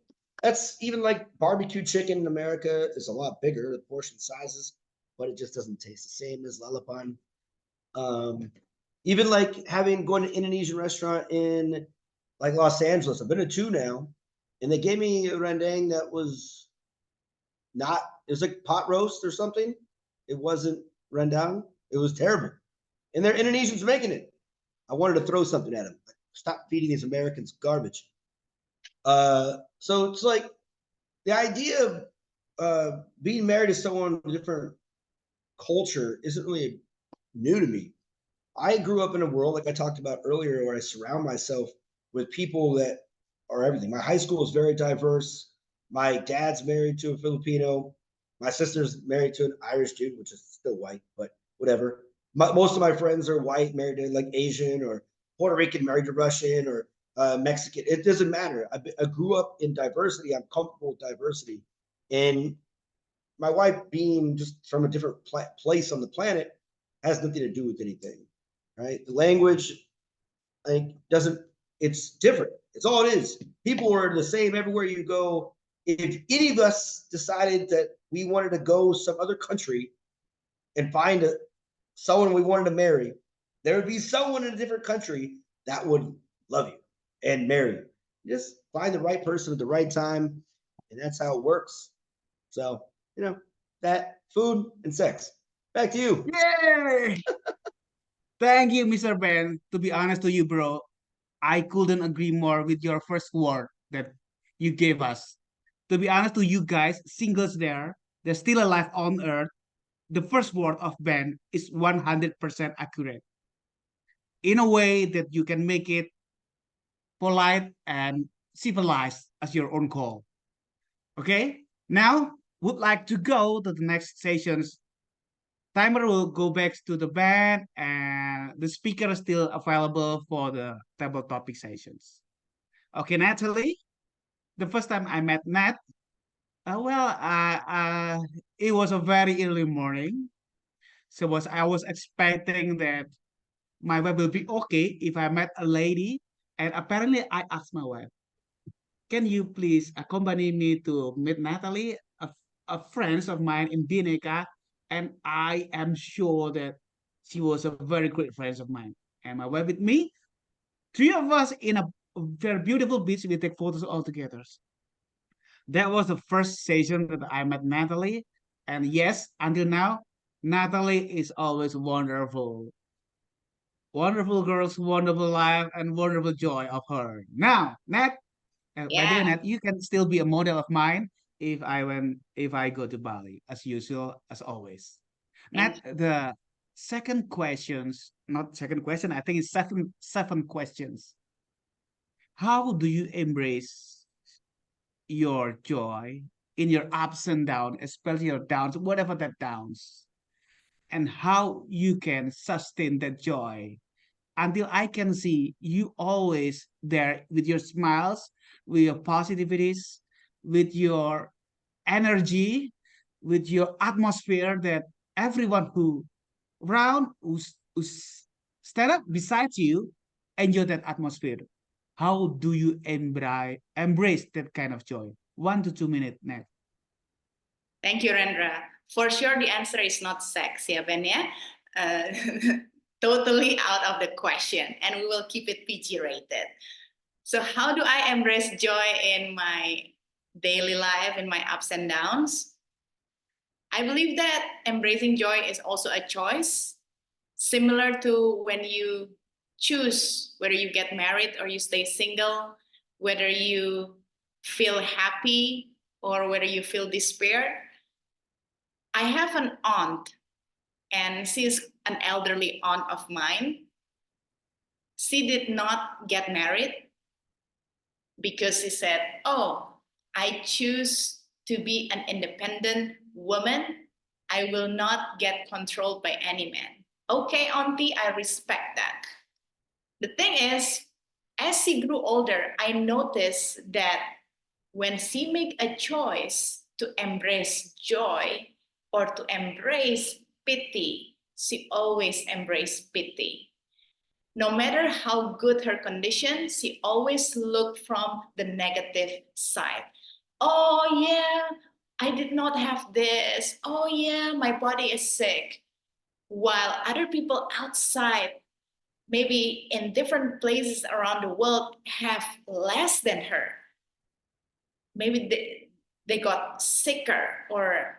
that's even like barbecue chicken in America is a lot bigger, the portion sizes, but it just doesn't taste the same as lalapan. Even like going to Indonesian restaurant in like Los Angeles. I've been to two now, and they gave me a rendang that was not. It was like pot roast or something. It wasn't rendang. It was terrible, and they're Indonesians making it. I wanted to throw something at them. Stop feeding these Americans garbage. So it's like the idea of being married to someone with a different culture isn't really new to me. I grew up in a world, like I talked about earlier, where I surround myself with people that are everything. My high school is very diverse. My dad's married to a Filipino. My sister's married to an Irish dude, which is still white, but whatever. Most of my friends are white, married to like Asian or Puerto Rican, married to Russian or Mexican. It doesn't matter. I grew up in diversity. I'm comfortable with diversity. And my wife being just from a different place on the planet has nothing to do with anything, right? The language, like, doesn't, it's different. It's all it is. People are the same everywhere you go. If any of us decided that we wanted to go some other country and find someone we wanted to marry, there would be someone in a different country that would love you and marry you. Just find the right person at the right time, and that's how it works. So, that food and sex. Back to you. Yay! Thank you, Mr. Ben. To be honest to you, bro, I couldn't agree more with your first word that you gave us. To be honest to you guys, singles there, they're still alive on earth. The first word of Ben is 100% accurate in a way that you can make it polite and civilized as your own call. Okay, now would like to go to the next sessions. Timer will go back to the band and the speaker is still available for the table topic sessions. Okay, Natalie, the first time I met Nat, it was a very early morning. So I was expecting that my wife will be okay if I met a lady. And apparently I asked my wife, can you please accompany me to meet Natalie, a friend of mine in Bhinneka? And I am sure that she was a very great friend of mine. And my wife with me, three of us in a very beautiful beach, we take photos all together. That was the first session that I met Natalie. And yes, until now, Natalie is always wonderful. Wonderful girls, wonderful life, and wonderful joy of her. Now, Nat, by the way, Yeah. Nat, you can still be a model of mine if I go to Bali, as usual, as always. Thank Nat, the second questions, not second question, I think it's seven questions. How do you embrace your joy in your ups and downs, especially your downs, whatever that downs, and how you can sustain that joy until I can see you always there with your smiles, with your positivities, with your energy, with your atmosphere that everyone who round who's stand up beside you enjoy that atmosphere. How do you embrace that kind of joy? 1 to 2 minutes next. Thank you, Rendra. For sure, the answer is not sex, yeah, Ben, yeah? Totally out of the question, and we will keep it PG rated. So how do I embrace joy in my daily life, in my ups and downs? I believe that embracing joy is also a choice, similar to when you choose whether you get married or you stay single, whether you feel happy or whether you feel despair. I have an aunt, and she's an elderly aunt of mine. She did not get married because she said, "Oh, I choose to be an independent woman. I will not get controlled by any man." Okay, auntie, I respect that. The thing is, as she grew older, I noticed that when she make a choice to embrace joy or to embrace pity, she always embraced pity. No matter how good her condition, she always looked from the negative side. Oh, yeah, I did not have this. Oh, yeah, my body is sick. While other people outside, maybe in different places around the world, have less than her. Maybe they got sicker or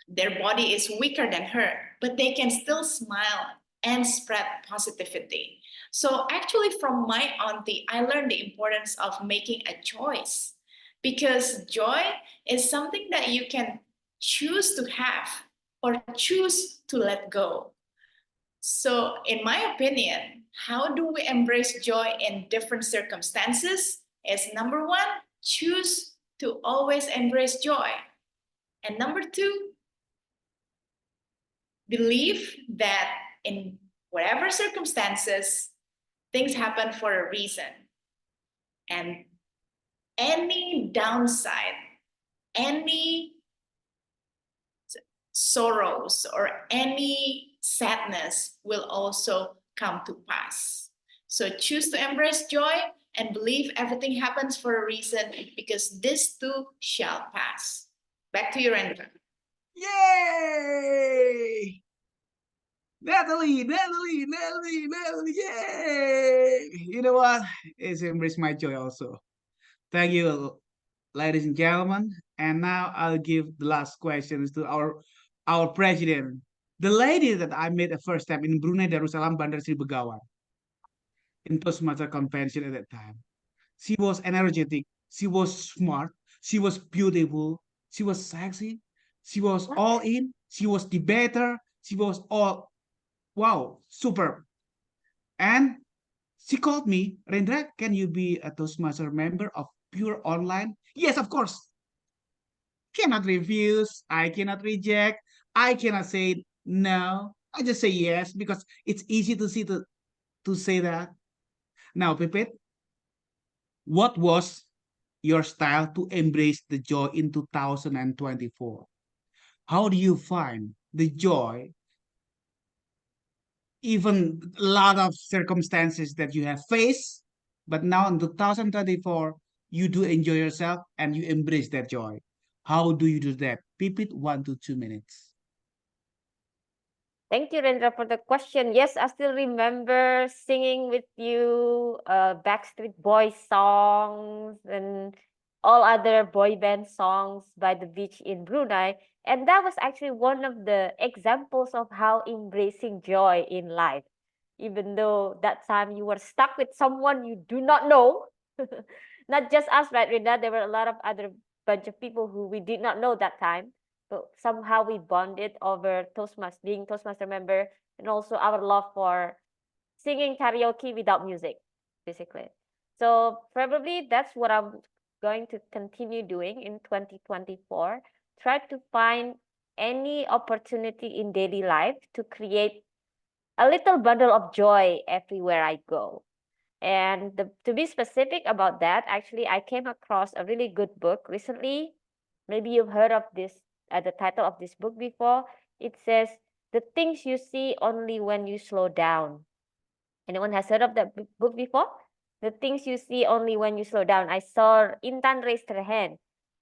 their body is weaker than her, but they can still smile and spread positivity. So actually from my auntie, I learned the importance of making a choice, because joy is something that you can choose to have or choose to let go. So in my opinion, how do we embrace joy in different circumstances? Is number one, choose to always embrace joy. And number two, believe that in whatever circumstances, things happen for a reason. And any downside, any sorrows, or any sadness will also come to pass. So choose to embrace joy and believe everything happens for a reason, because this too shall pass. Back to you, Rendra. Yay! Natalie, yay! You know what? It's embrace my joy also. Thank you, ladies and gentlemen. And now I'll give the last questions to our president, the lady that I met the first time in Brunei Darussalam Bandar Sri Begawan in Toastmaster convention at that time. She was energetic. She was smart. She was beautiful. She was sexy. She was all in. She was debater. She was all wow, superb. And she called me, Rendra, can you be a Toastmaster member of Pure Online? Yes, of course. Cannot refuse. I cannot reject. I cannot say no. I just say yes because it's easy to say that. Now, Pipit, what was your style to embrace the joy in 2024? How do you find the joy, even a lot of circumstances that you have faced, but now in 2024, you do enjoy yourself and you embrace that joy? How do you do that? Pipit, 1 to 2 minutes. Thank you, Rendra, for the question. Yes, I still remember singing with you Backstreet Boys songs and all other boy band songs by the beach in Brunei. And that was actually one of the examples of how embracing joy in life. Even though that time you were stuck with someone you do not know, not just us, right, Rinda? There were a lot of other bunch of people who we did not know that time, but somehow we bonded over Toastmasters, being Toastmaster member, and also our love for singing karaoke without music, basically. So probably that's what I'm going to continue doing in 2024. Try to find any opportunity in daily life to create a little bundle of joy everywhere I go. And to be specific about that, actually, I came across a really good book recently. Maybe you've heard of this, the title of this book before. It says, "The things you see only when you slow down." Anyone has heard of that book before? The things you see only when you slow down. I saw Intan raise her hand.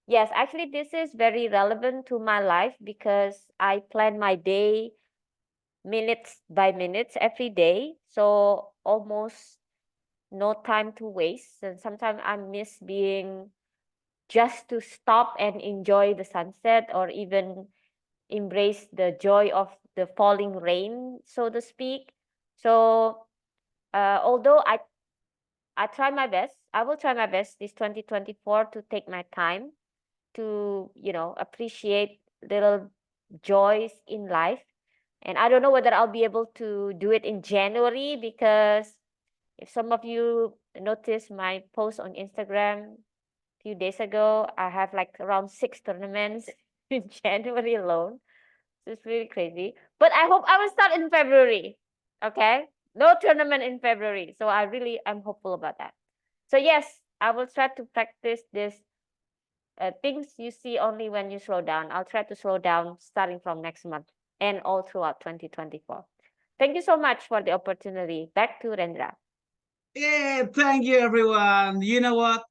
Yes, actually, this is very relevant to my life because I plan my day minutes by minutes every day. So almost no time to waste. And sometimes I miss being just to stop and enjoy the sunset or even embrace the joy of the falling rain, so to speak. So although I try my best, I will try my best this 2024 to take my time to, appreciate little joys in life. And I don't know whether I'll be able to do it in January because if some of you noticed my post on Instagram a few days ago, I have like around 6 tournaments in January alone. So it's really crazy. But I hope I will start in February. Okay? No tournament in February. So I'm hopeful about that. So yes, I will try to practice this things you see only when you slow down. I'll try to slow down starting from next month and all throughout 2024. Thank you so much for the opportunity. Back to Rendra. Yeah, thank you, everyone. You know what?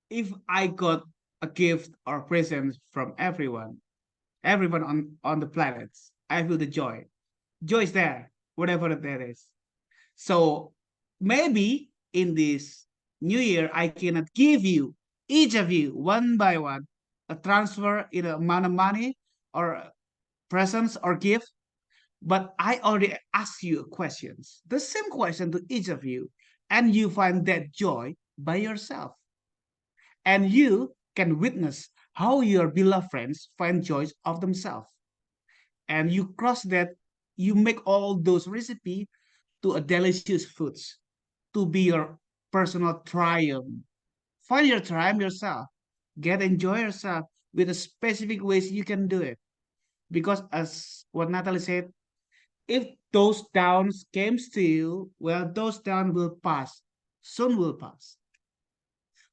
If I got a gift or present from everyone on the planet, I feel the joy. Joy is there, whatever that is. So maybe in this new year, I cannot give you, each of you, one by one, a transfer in amount of money or presents or gift. But I already asked you questions, the same question to each of you, and you find that joy by yourself. And you can witness how your beloved friends find joy of themselves. And you cross that, you make all those recipes to a delicious foods to be your personal triumph. Find your triumph yourself. Get enjoy yourself with the specific ways you can do it. Because as what Natalie said, if those downs came still, well, those downs will pass. Soon will pass.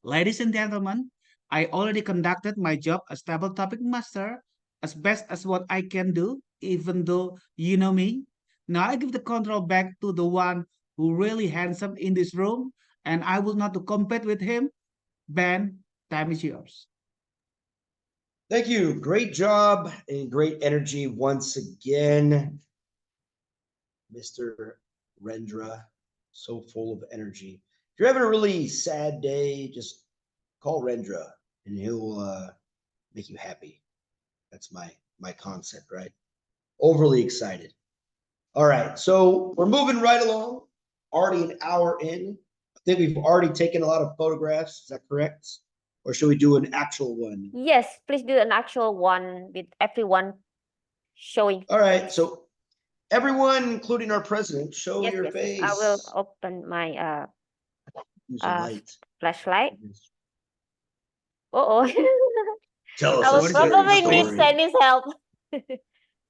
Ladies and gentlemen, I already conducted my job as table topic master as best as what I can do, even though you know me. Now I give the control back to the one who really handsome in this room, and I will not to compete with him. Ben, time is yours. Thank you. Great job and great energy once again, Mr. Rendra. So full of energy. If you're having a really sad day, just call Rendra and he'll make you happy. That's my concept, right? Overly excited. All right, so we're moving right along. Already an hour in. I think we've already taken a lot of photographs. Is that correct? Or should we do an actual one? Yes, please do an actual one with everyone showing. All right, so everyone, including our president, show Yes, your yes, face. yes. I will open my Use a light. flashlight. Uh-oh. Tell us I a will What is your probably scary need story. Sandy's help.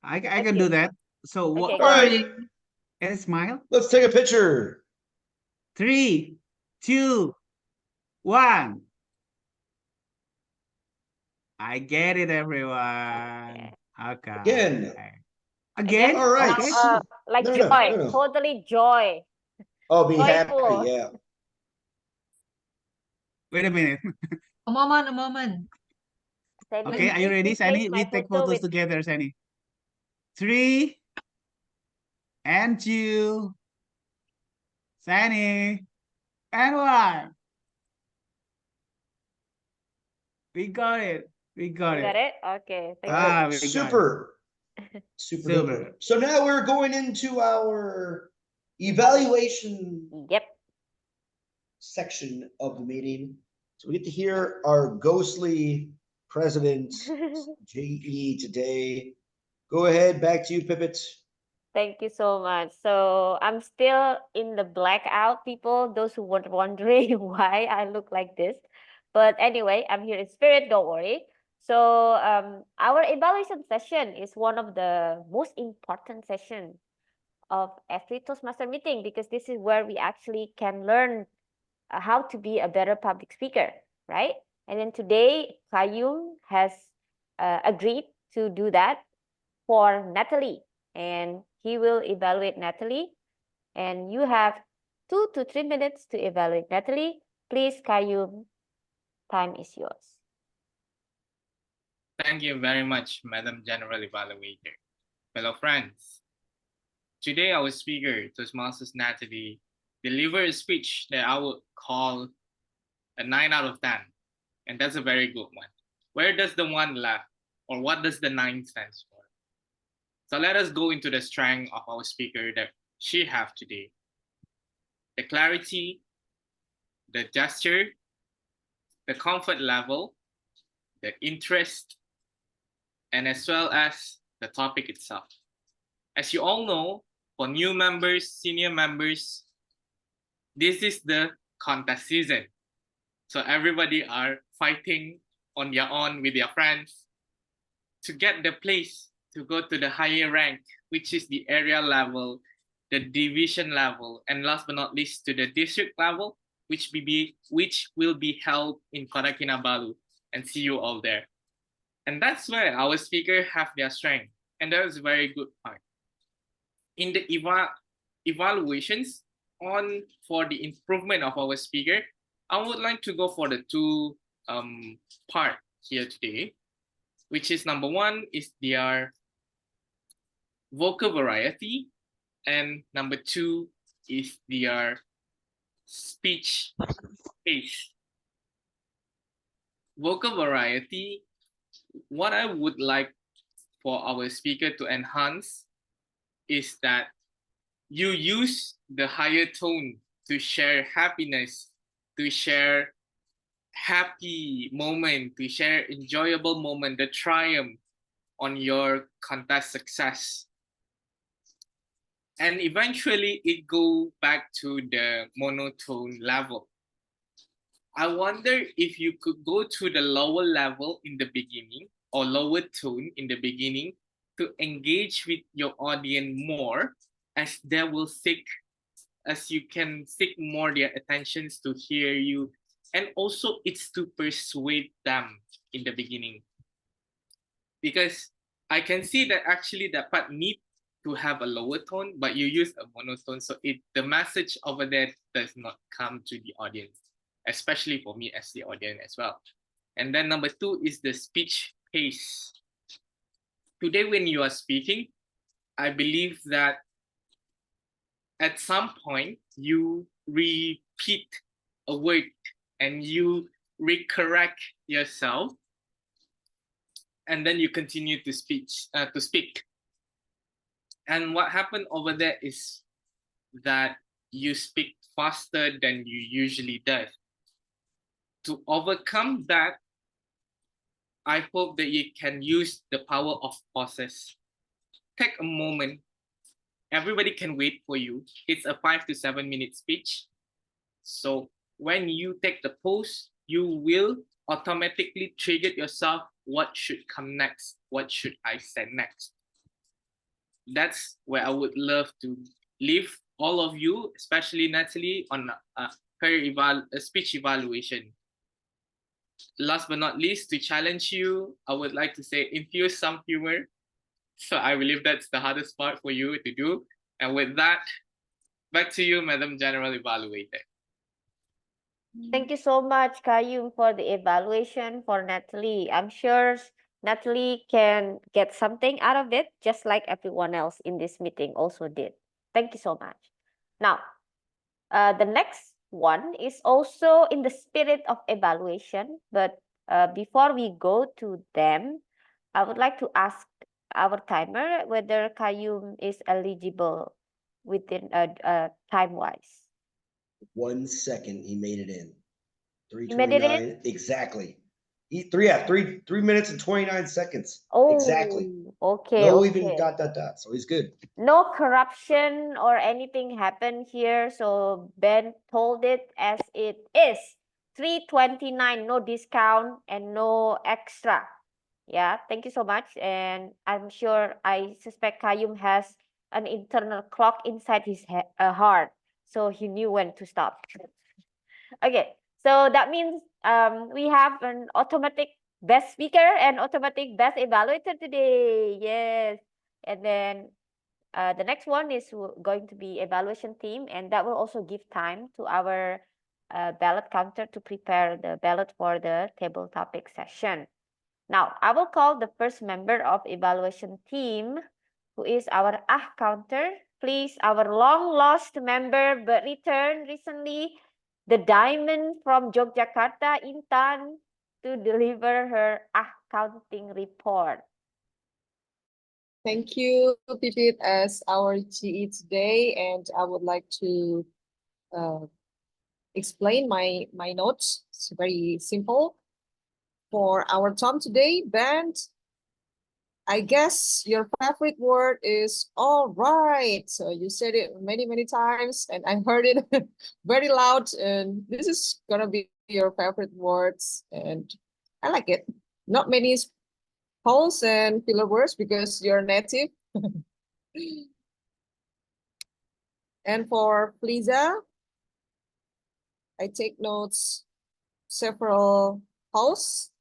I can do that. So what? Okay, All go ahead. right, And smile. let's take a picture. 3, 2, 1. I get it, everyone. Okay. Again. Again? All right. Okay. Like No, joy, no, no. totally joy. Oh, be Joyful. happy, yeah. Wait a minute. A moment, a moment. Sandy, Okay, are you please ready, replace Sani? my We take photo photos with together, Sani. 3 and 2. Sani. And 1. We got it. We got You got it. it? Okay, thank All you. right, We got it. super. Super duper. Super. So now we're going into our evaluation Yep. section of the meeting. So we get to hear our ghostly president, JE, today. Go ahead, back to you, Pippet. Thank you so much. So I'm still in the blackout, people, those who were wondering why I look like this. But anyway, I'm here in spirit, don't worry. So our evaluation session is one of the most important sessions of every Toastmaster meeting because this is where we actually can learn how to be a better public speaker, right? And then today, Kayum has agreed to do that for Natalie, and he will evaluate Natalie. And you have 2 to 3 minutes to evaluate Natalie. Please, Kayum, time is yours. Thank you very much, Madam General Evaluator. Fellow friends, today our speaker, Toastmasters Natalie, delivered a speech that I would call a 9 out of 10. And that's a very good one. Where does the 1 left? Or what does the 9 stands for? So let us go into the strength of our speaker that she have today. The clarity, the gesture, the comfort level, the interest, and as well as the topic itself. As you all know, for new members, senior members, this is the contest season. So everybody are fighting on their own with their friends to get the place to go to the higher rank, which is the area level, the division level, and last but not least to the district level, which will be held in Kota Kinabalu. And see you all there. And that's where our speaker have their strength. And that is a very good part. In the evaluations for the improvement of our speaker, I would like to go for the 2 part here today, which is number 1 is their vocal variety, and number 2 is their speech pace. Vocal variety, what I would like for our speaker to enhance is that you use the higher tone to share happiness, to share happy moment, to share enjoyable moment, the triumph on your contest success. And eventually it go back to the monotone level. I wonder if you could go to the lower level in the beginning or lower tone in the beginning to engage with your audience more, as they will seek, as you can seek more their attentions to hear you. And also it's to persuade them in the beginning. Because I can see that actually that part need to have a lower tone, but you use a monotone. So the message over there does not come to the audience, especially for me as the audience as well. And then number 2 is the speech pace. Today when you are speaking, I believe that at some point you repeat a word and you recorrect yourself, and then you continue to speak. And what happened over there is that you speak faster than you usually do. To overcome that, I hope that you can use the power of pauses. Take a moment. Everybody can wait for you. It's a 5 to 7 minute speech. So when you take the pause, you will automatically trigger yourself. What should come next? What should I say next? That's where I would love to leave all of you, especially Natalie, on her speech evaluation. Last but not least, to challenge you, I would like to say infuse some humor. So I believe that's the hardest part for you to do. And with that, back to you, Madam General Evaluator. Thank you so much, Kayum, for the evaluation for Natalie. I'm sure Natalie can get something out of it, just like everyone else in this meeting also did. Thank you so much. Now, the next one is also in the spirit of evaluation, but before we go to them, I would like to ask our timer whether Kayum is eligible within time-wise. 1 second, he made it in. You made it in? 3:29 exactly. 3 minutes and 29 seconds. Oh, Exactly. okay, No okay. even dot. So he's good. No corruption or anything happened here. So Ben told it as it is. 329, no discount and no extra. Yeah, thank you so much. And I'm sure, I suspect Kayum has an internal clock inside his heart. So he knew when to stop. Okay, so that means we have an automatic best speaker and automatic best evaluator today. Yes. And then the next one is going to be evaluation team, and that will also give time to our ballot counter to prepare the ballot for the table topic session. Now, I will call the first member of evaluation team, who is our counter. Please, our long lost member but returned recently, the diamond from Yogyakarta, Intan, to deliver her counting report. Thank you, Pipit, as our GE today, and I would like to explain my notes. It's very simple. For our Tom today, band, I guess your favorite word is all right. So you said it many times, and I heard it very loud. And this is gonna be your favorite words, and I like it. Not many pause and filler words because you're native. And for Fliza, I take notes several pause.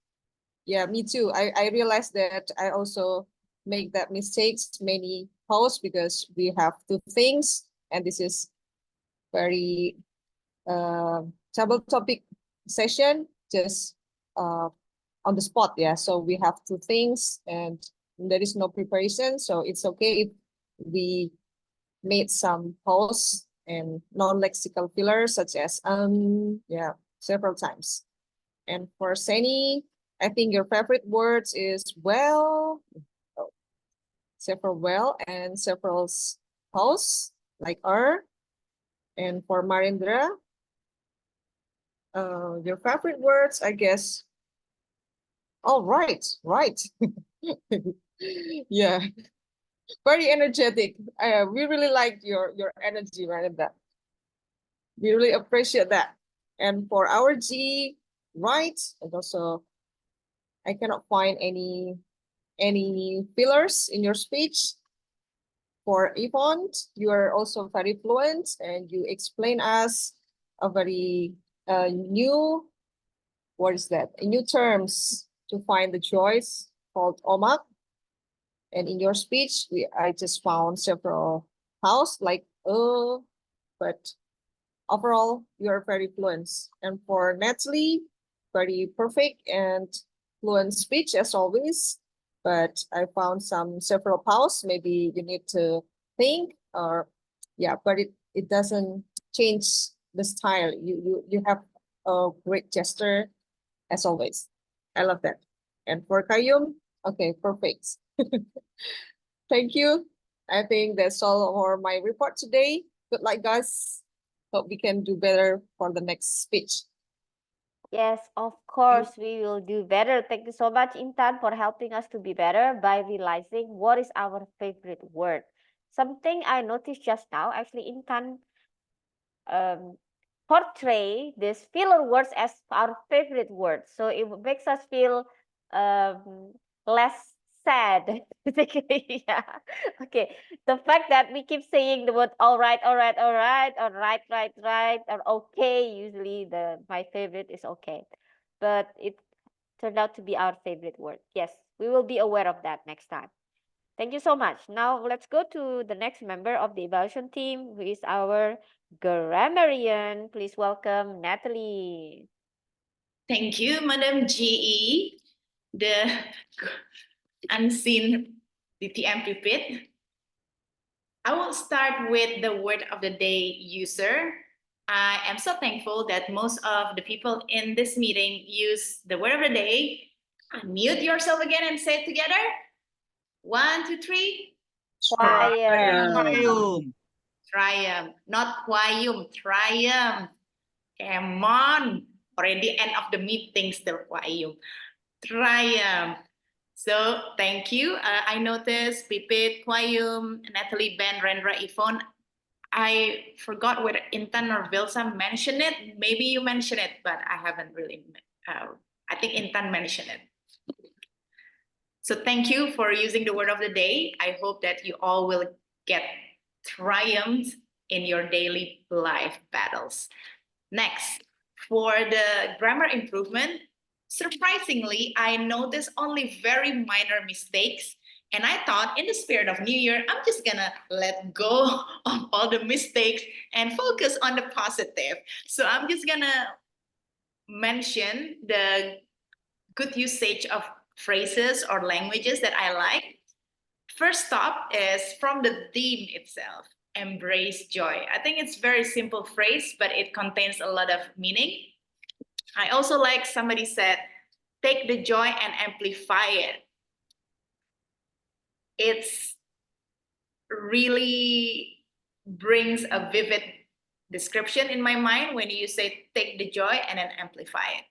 Yeah, me too. I realized that I also make that mistakes many pause because we have two things, and this is very table topic session, just on the spot. Yeah, so we have two things and there is no preparation, so it's okay if we made some pause and non-lexical fillers such as yeah, several times. And for Seni, I think your favorite words is well, several well and several pause like And for Marindra, your favorite words, I guess. Oh, right. Yeah, very energetic. We really like your energy, Marindra. We really appreciate that. And for our G, right, and also I cannot find any fillers in your speech. For Yvonne, you are also very fluent and you explain us a very new, what is that? New terms to find the choice called omak. And in your speech, I just found several house like but overall you are very fluent. And for Natalie, very perfect and fluent speech as always. But I found several pause. Maybe you need to think or yeah, but it doesn't change the style. You have a great gesture as always. I love that. And for Kayum, okay, perfect. Thank you. I think that's all for my report today. Good luck, guys. Hope we can do better for the next speech. Yes, of course, we will do better. Thank you so much, Intan, for helping us to be better by realizing what is our favorite word. Something I noticed just now, actually, Intan portray these filler words as our favorite words. So it makes us feel less sad. Yeah. Okay. The fact that we keep saying the word all right, or right, or okay. Usually my favorite is okay. But it turned out to be our favorite word. Yes, we will be aware of that next time. Thank you so much. Now let's go to the next member of the evaluation team, who is our grammarian. Please welcome Natalie. Thank you, Madam GE, the unseen DTM pipit. I will start with the word of the day, user. I am so thankful that most of the people in this meeting use the word of the day. Unmute yourself again and say it together. 1, 2, 3. Triumph. Triumph. Triumph, not quayum, triumph. Come on, already end of the meeting still quayum. Triumph. So thank you. I noticed Pipit, Quayum, Natalie, Ben, Rendra, Yvonne. I forgot whether Intan or Vilsa mentioned it. Maybe you mentioned it, but I haven't really. I think Intan mentioned it. So thank you for using the word of the day. I hope that you all will get triumphs in your daily life battles. Next, for the grammar improvement, surprisingly, I noticed only very minor mistakes. And I thought in the spirit of New Year, I'm just gonna let go of all the mistakes and focus on the positive. So I'm just gonna mention the good usage of phrases or languages that I like. First stop is from the theme itself, embrace joy. I think it's very simple phrase, but it contains a lot of meaning. I also like somebody said, take the joy and amplify it. It's really brings a vivid description in my mind when you say take the joy and then amplify it.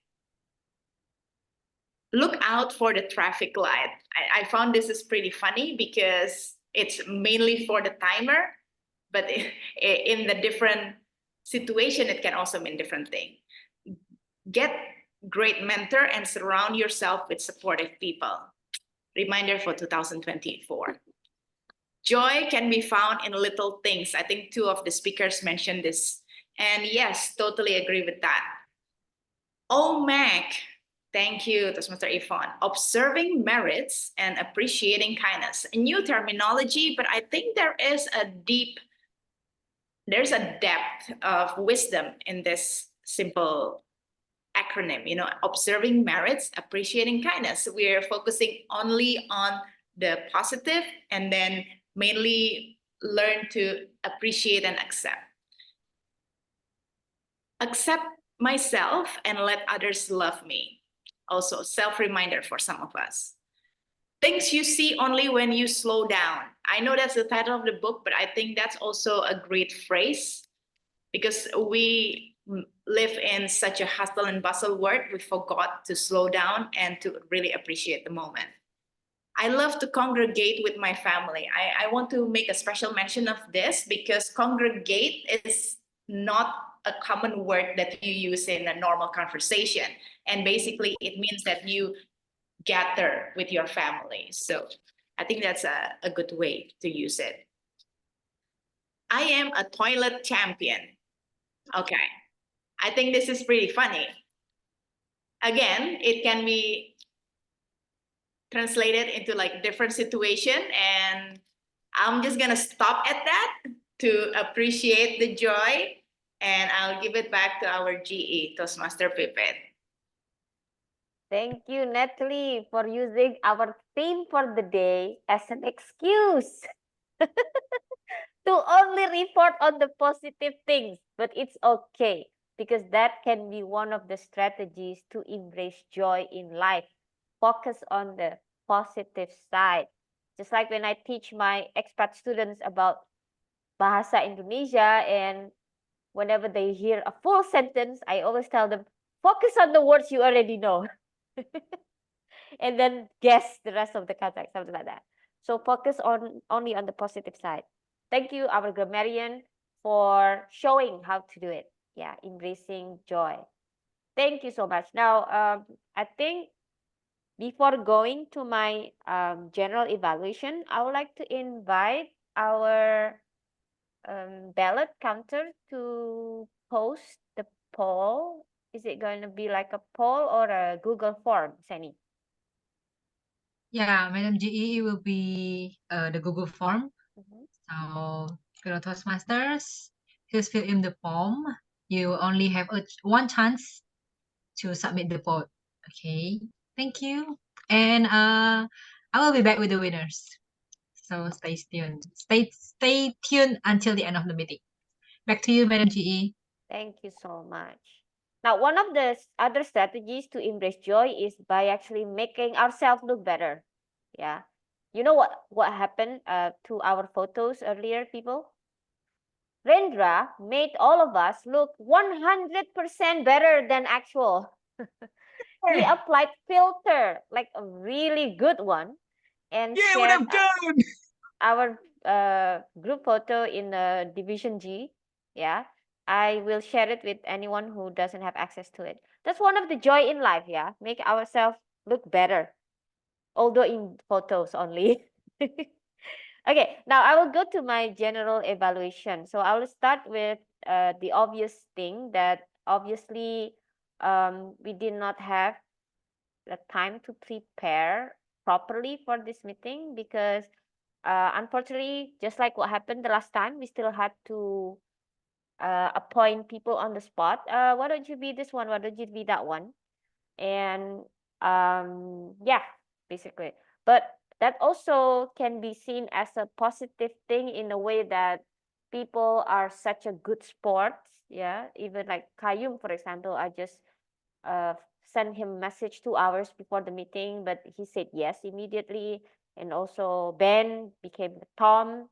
Look out for the traffic light. I found this is pretty funny because it's mainly for the timer, but in the different situation, it can also mean different thing. Get great mentor and surround yourself with supportive people. Reminder for 2024. Joy can be found in little things. I think 2 of the speakers mentioned this. And yes, totally agree with that. Oh, Mac. Thank you, Toastmaster Yvonne. Observing merits and appreciating kindness. A new terminology, but I think there's a depth of wisdom in this simple acronym, observing merits, appreciating kindness. We're focusing only on the positive and then mainly learn to appreciate and accept. Accept myself and let others love me. Also, self-reminder for some of us. Things you see only when you slow down. I know that's the title of the book, but I think that's also a great phrase because we live in such a hustle and bustle world, we forgot to slow down and to really appreciate the moment. I love to congregate with my family. I want to make a special mention of this because congregate is not a common word that you use in a normal conversation. And basically it means that you gather with your family. So I think that's a good way to use it. I am a toilet champion. Okay, I think this is pretty funny. Again, it can be translated into like different situation, and I'm just gonna stop at that to appreciate the joy, and I'll give it back to our GE, Toastmaster Pipet. Thank you, Natalie, for using our theme for the day as an excuse to only report on the positive things. But it's okay because that can be one of the strategies to embrace joy in life. Focus on the positive side. Just like when I teach my expat students about Bahasa Indonesia, and whenever they hear a full sentence, I always tell them, focus on the words you already know. And then guess the rest of the context, something like that. So focus only on the positive side. Thank you, our grammarian, for showing how to do it. Yeah, embracing joy. Thank you so much. Now, I think before going to my general evaluation, I would like to invite our ballot counter to post the poll. Is it going to be like a poll or a Google form, Sani? Yeah, Madam GE will be the Google form. Mhm. So go to Toastmasters, just fill in the form. You only have one chance to submit the vote. Okay, thank you. And I will be back with the winners. So stay tuned. Stay tuned until the end of the meeting. Back to you, Madam GE. Thank you so much. Now, one of the other strategies to embrace joy is by actually making ourselves look better. Yeah. You know what happened to our photos earlier, people? Rendra made all of us look 100% better than actual. He applied filter, like a really good one, and Yeah, what shared I've done. our group photo in Division G. Yeah, I will share it with anyone who doesn't have access to it. That's one of the joy in life. Yeah, make ourselves look better, although in photos only. Okay, now I will go to my general evaluation. So I will start with the obvious thing that obviously we did not have the time to prepare properly for this meeting because unfortunately, just like what happened the last time, we still had to appoint people on the spot. Why don't you be this one? Why don't you be that one? And yeah, basically. But that also can be seen as a positive thing in a way that people are such a good sports. Yeah, even like Kayum, for example, I just uh, sent him message 2 hours before the meeting, but he said yes immediately. And also Ben became Tom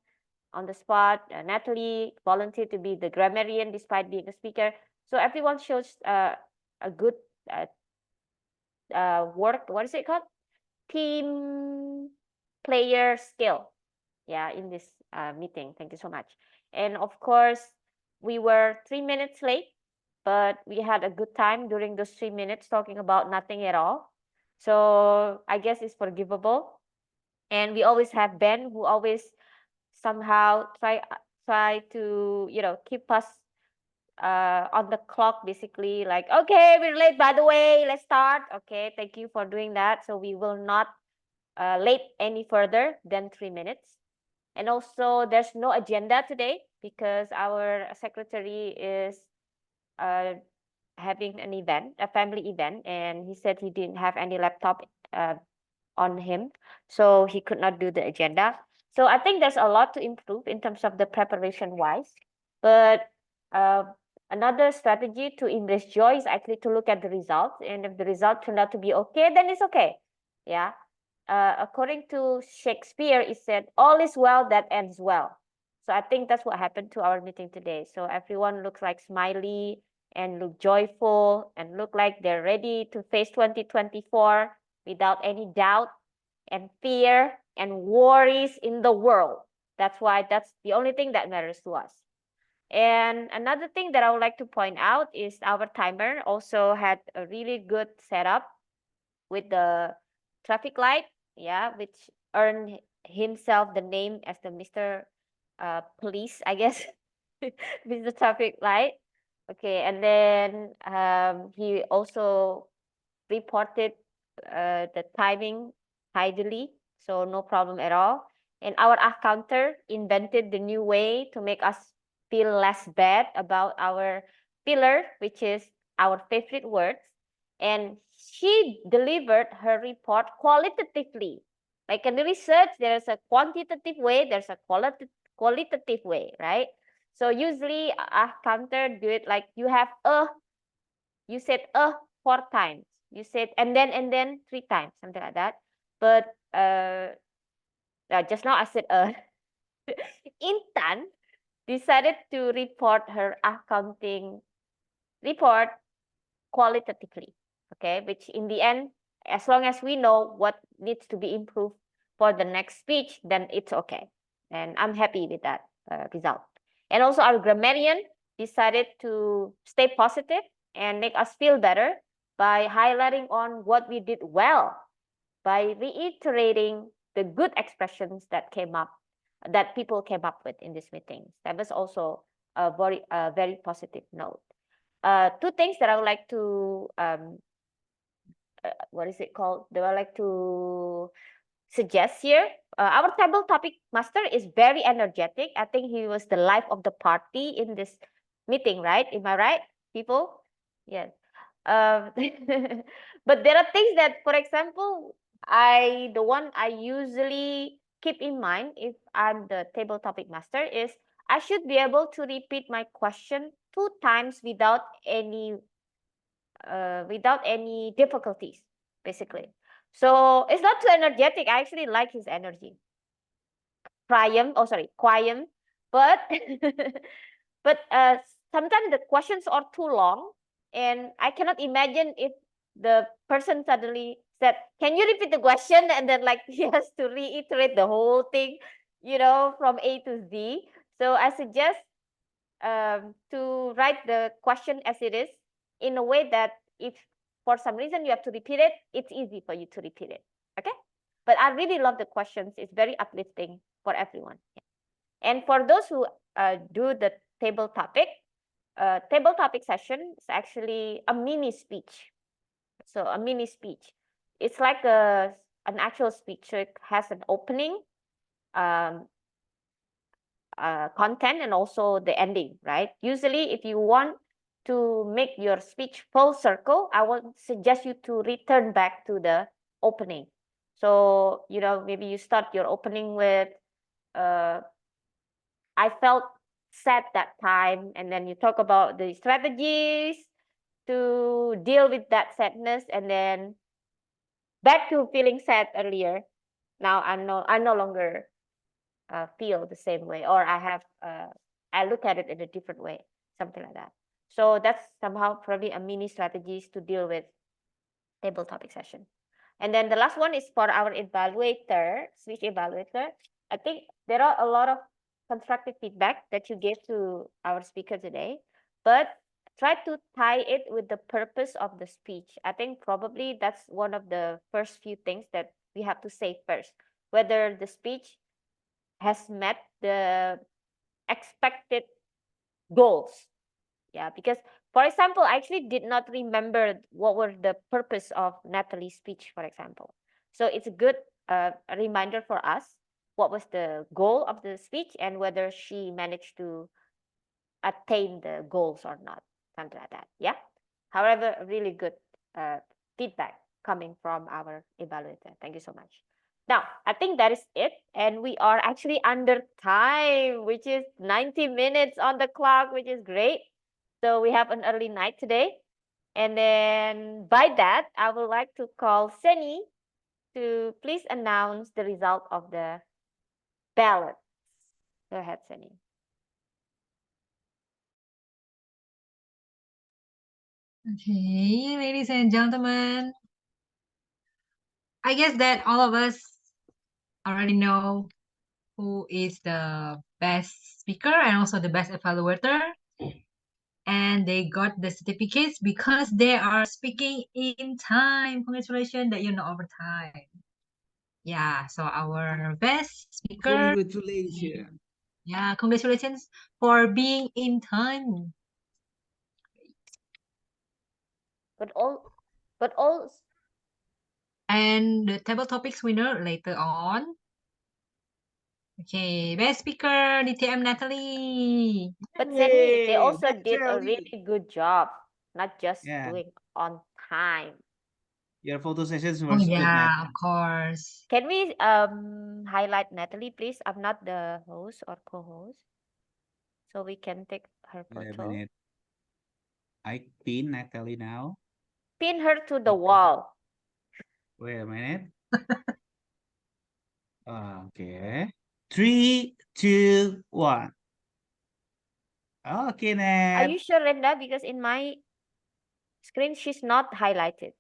on the spot. Natalie volunteered to be the grammarian despite being a speaker. So everyone shows a good uh, work. What is it called? Team player skill. Yeah, in this meeting. Thank you so much. And of course, we were 3 minutes late, but we had a good time during those 3 minutes talking about nothing at all. So I guess it's forgivable. And we always have Ben who always somehow try to keep us on the clock, basically, like, okay, we're late, by the way, let's start. Okay, thank you for doing that. So we will not late any further than 3 minutes. And also there's no agenda today because our secretary is uh, having an event, a family event, and he said he didn't have any laptop on him, so he could not do the agenda. So I think there's a lot to improve in terms of the preparation wise. But uh, another strategy to embrace joy is actually to look at the results, and if the result turned out to be okay, then it's okay. Yeah. According to Shakespeare, it said, "All is well that ends well." So I think that's what happened to our meeting today. So everyone looks like smiley and look joyful and look like they're ready to face 2024 without any doubt and fear and worries in the world. That's why that's the only thing that matters to us. And another thing that I would like to point out is our timer also had a really good setup with the traffic light, yeah, which earned himself the name as the Mr. Police, I guess, Mr. Traffic Light. Okay, and then he also reported the timing tidily, so no problem at all. And our counter invented the new way to make us feel less bad about our pillar, which is our favorite words. And she delivered her report qualitatively. Like in the research, there's a quantitative way, there's a qualitative way, right? So usually a counter do it like you said 4 times. You said and then 3 times, something like that. But just now I said Intan decided to report her accounting report qualitatively. Okay, which in the end, as long as we know what needs to be improved for the next speech, then it's okay. And I'm happy with that result. And also our grammarian decided to stay positive and make us feel better by highlighting on what we did well, by reiterating the good expressions that people came up with in this meeting. That was also a very positive note. Two things that I would like to what is it called? That I would like to suggest here. Our table topic master is very energetic. I think he was the life of the party in this meeting, right? Am I right, people? Yes. But there are things that, for example, the one I usually keep in mind if I'm the table topic master is I should be able to repeat my question 2 times without any difficulties, basically. So it's not too energetic. I actually like his energy. Quiet, but but sometimes the questions are too long, and I cannot imagine if the person suddenly said, "Can you repeat the question?" and then like he has to reiterate the whole thing, from A to Z. So I suggest to write the question as it is in a way that if for some reason you have to repeat it, it's easy for you to repeat it. Okay? But I really love the questions. It's very uplifting for everyone. Yeah. And for those who do the table topic session is actually a mini speech. So a mini speech. It's like an actual speech. So it has an opening, content, and also the ending, right? Usually, if you want to make your speech full circle, I would suggest you to return back to the opening. So, maybe you start your opening with, I felt sad that time, and then you talk about the strategies to deal with that sadness, and then back to feeling sad earlier. Now I no longer feel the same way, or I look at it in a different way, something like that. So that's somehow probably a mini strategies to deal with table topic session. And then the last one is for our evaluator, speech evaluator. I think there are a lot of constructive feedback that you gave to our speaker today, but try to tie it with the purpose of the speech. I think probably that's one of the first few things that we have to say first, whether the speech has met the expected goals. Yeah, because for example, I actually did not remember what were the purpose of Natalie's speech, for example. So it's a good reminder for us what was the goal of the speech and whether she managed to attain the goals or not, something like that. Yeah. However, really good feedback coming from our evaluator. Thank you so much. Now, I think that is it. And we are actually under time, which is 90 minutes on the clock, which is great. So we have an early night today. And then by that, I would like to call Seni to please announce the result of the ballot. Go ahead, Seni. Okay, ladies and gentlemen, I guess that all of us already know who is the best speaker and also the best evaluator. And they got the certificates because they are speaking in time. Congratulations that you know over time. Yeah, so our best speaker. Congratulations. Yeah, congratulations for being in time. But all And the table topics winner later on. Okay, best speaker, DTM Natalie. but Seni, they Yay, also that's did a Charlie. really good job, not just Yeah, doing on time. your photo sessions Oh were good, yeah, Nat. of course. Can we highlight Natalie, please? I'm not the host or co-host, so we can take her Wait a photo. minute. I pin Natalie now. Pin her to the Okay. wall. Wait a minute. Okay. 3, 2, 1. Okay, Are Nat. you sure, Renda? Because in my screen, she's not highlighted.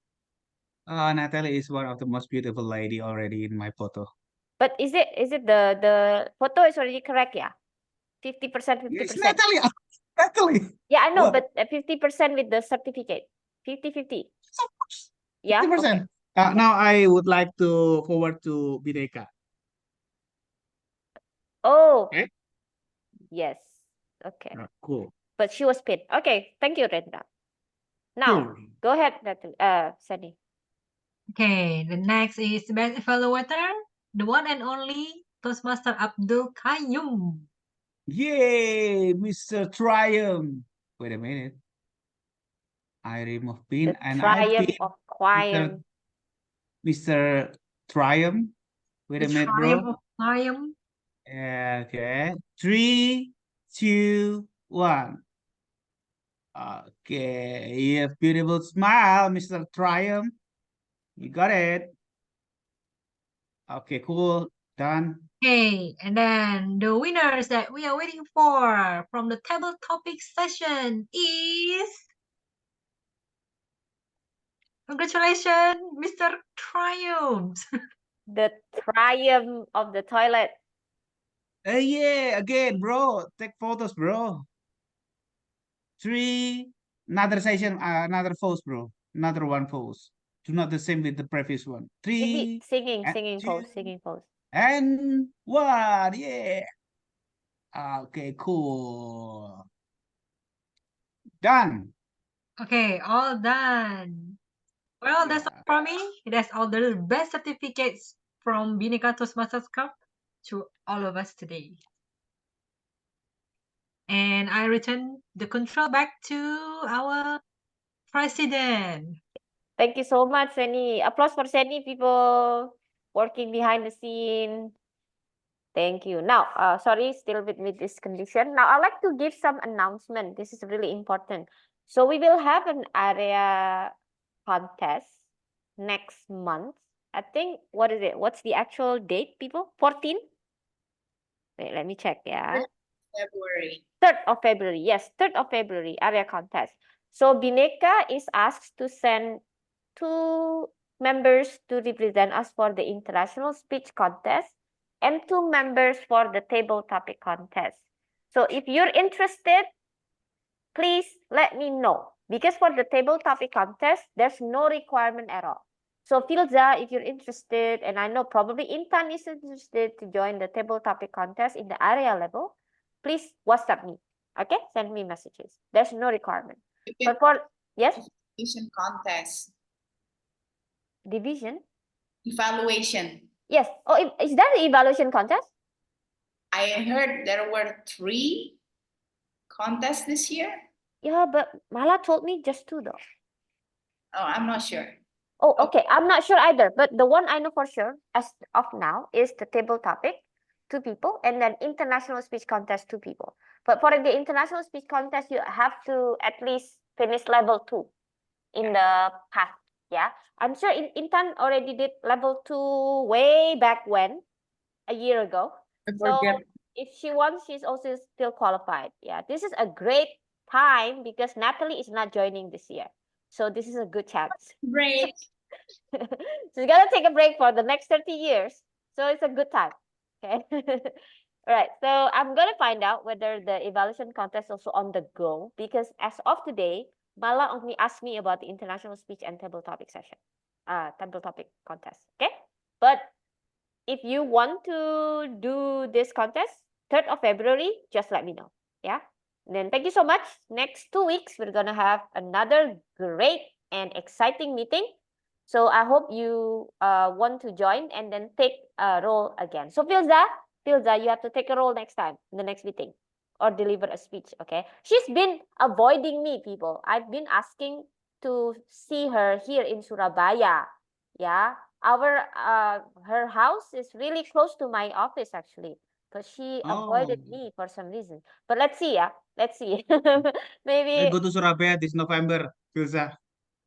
Natalie is one of the most beautiful lady already in my photo. But is it the photo is already correct? Yeah, 50%, 50%. Yes, Natalie. Natalie. Yeah, I know, What? but 50% with the certificate. 50-50. Yeah. 50%. Okay. Now I would like to forward to Bhinneka. Oh. Okay. Yes. Okay. Cool. But she was pinned. Okay. Thank you, Renda. Now, Cool. go ahead, Natalie. Sunny. Okay, the next is best evaluator, the one and only Toastmaster Abdul Qayyum. Yay, Mr. Triumph. Wait a minute. I remove pin The and I triumph pin of Quiet. Mr. Triumph. Wait The a minute, triumph bro. of Qayyum. Okay. 3, 2, 1. Okay, you have beautiful smile, Mr. Triumph. You got it. Okay, cool. Done. Okay, and then the winners that we are waiting for from the table topic session is congratulations, Mr. Triumph. The triumph of the toilet. Yeah, again, bro. Take photos, bro. 3, another session, another pose, bro. Another one pose. Do not the same with the previous one. 3, Singing and pose, 2, singing pose. and 1. Yeah. Okay, cool. Done. Okay, all done. Well, that's all from me. That's all the best certificates from Bhinneka Toastmasters Cup to all of us today. And I return the control back to our president. Thank you so much, Seni. Applause for Seni, people working behind the scene. Thank you. Now, sorry, still with this condition. Now, I'd like to give some announcement. This is really important. So we will have an area contest next month. I think, what is it? What's the actual date, people? 14? Wait, let me check, yeah. February. 3rd of February. Yes, 3rd of February, area contest. So Bhinneka is asked to send 2 members to represent us for the international speech contest and 2 members for the table topic contest. So if you're interested, please let me know. Because for the table topic contest, there's no requirement at all. So Filza, if you're interested, and I know probably Intan is interested to join the table topic contest in the area level, please WhatsApp me. Okay, send me messages. There's no requirement. But for, yes? Evaluation contest. Division? Evaluation. Yes. Oh, is that the evaluation contest? I heard there were 3 contests this year. Yeah, but Mala told me just 2 though. Oh, I'm not sure. Oh, okay. I'm not sure either. But the one I know for sure as of now is the table topic, 2 people, and then international speech contest, 2 people. But for the international speech contest, you have to at least finish level 2 in the past. Yeah. I'm sure Intan already did level 2 way back when, a year ago. So if she wants, she's also still qualified. Yeah. This is a great time because Natalie is not joining this year. So this is a good chance. Great. She's gonna take a break for the next 30 years. So it's a good time. Okay. All right. So I'm gonna find out whether the evaluation contest is also on the go because as of today, Mala only asked me about the international speech and table topic session. Table topic contest. Okay. But if you want to do this contest, 3rd of February, just let me know. Yeah. And then thank you so much. Next 2 weeks, we're gonna have another great and exciting meeting. So I hope you want to join and then take a role again. So Filza, you have to take a role next time in the next meeting or deliver a speech, okay? She's been avoiding me, people. I've been asking to see her here in Surabaya. Yeah, her house is really close to my office actually, because she avoided me for some reason. But let's see, yeah, let's see. I Maybe go to Surabaya this November, Filza.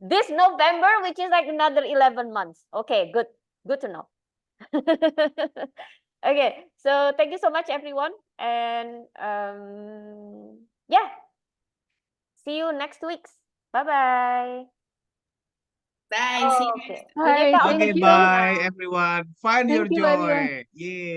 this November, which is like another 11 months. Okay, good to know. Okay, so thank you so much, everyone, and yeah, see you next week. Bye-bye. Bye. See you Okay. Bye. Bhinneka on the Okay, Thank queue you. bye now. everyone. Find your Thank you, everyone. joy. Yeah.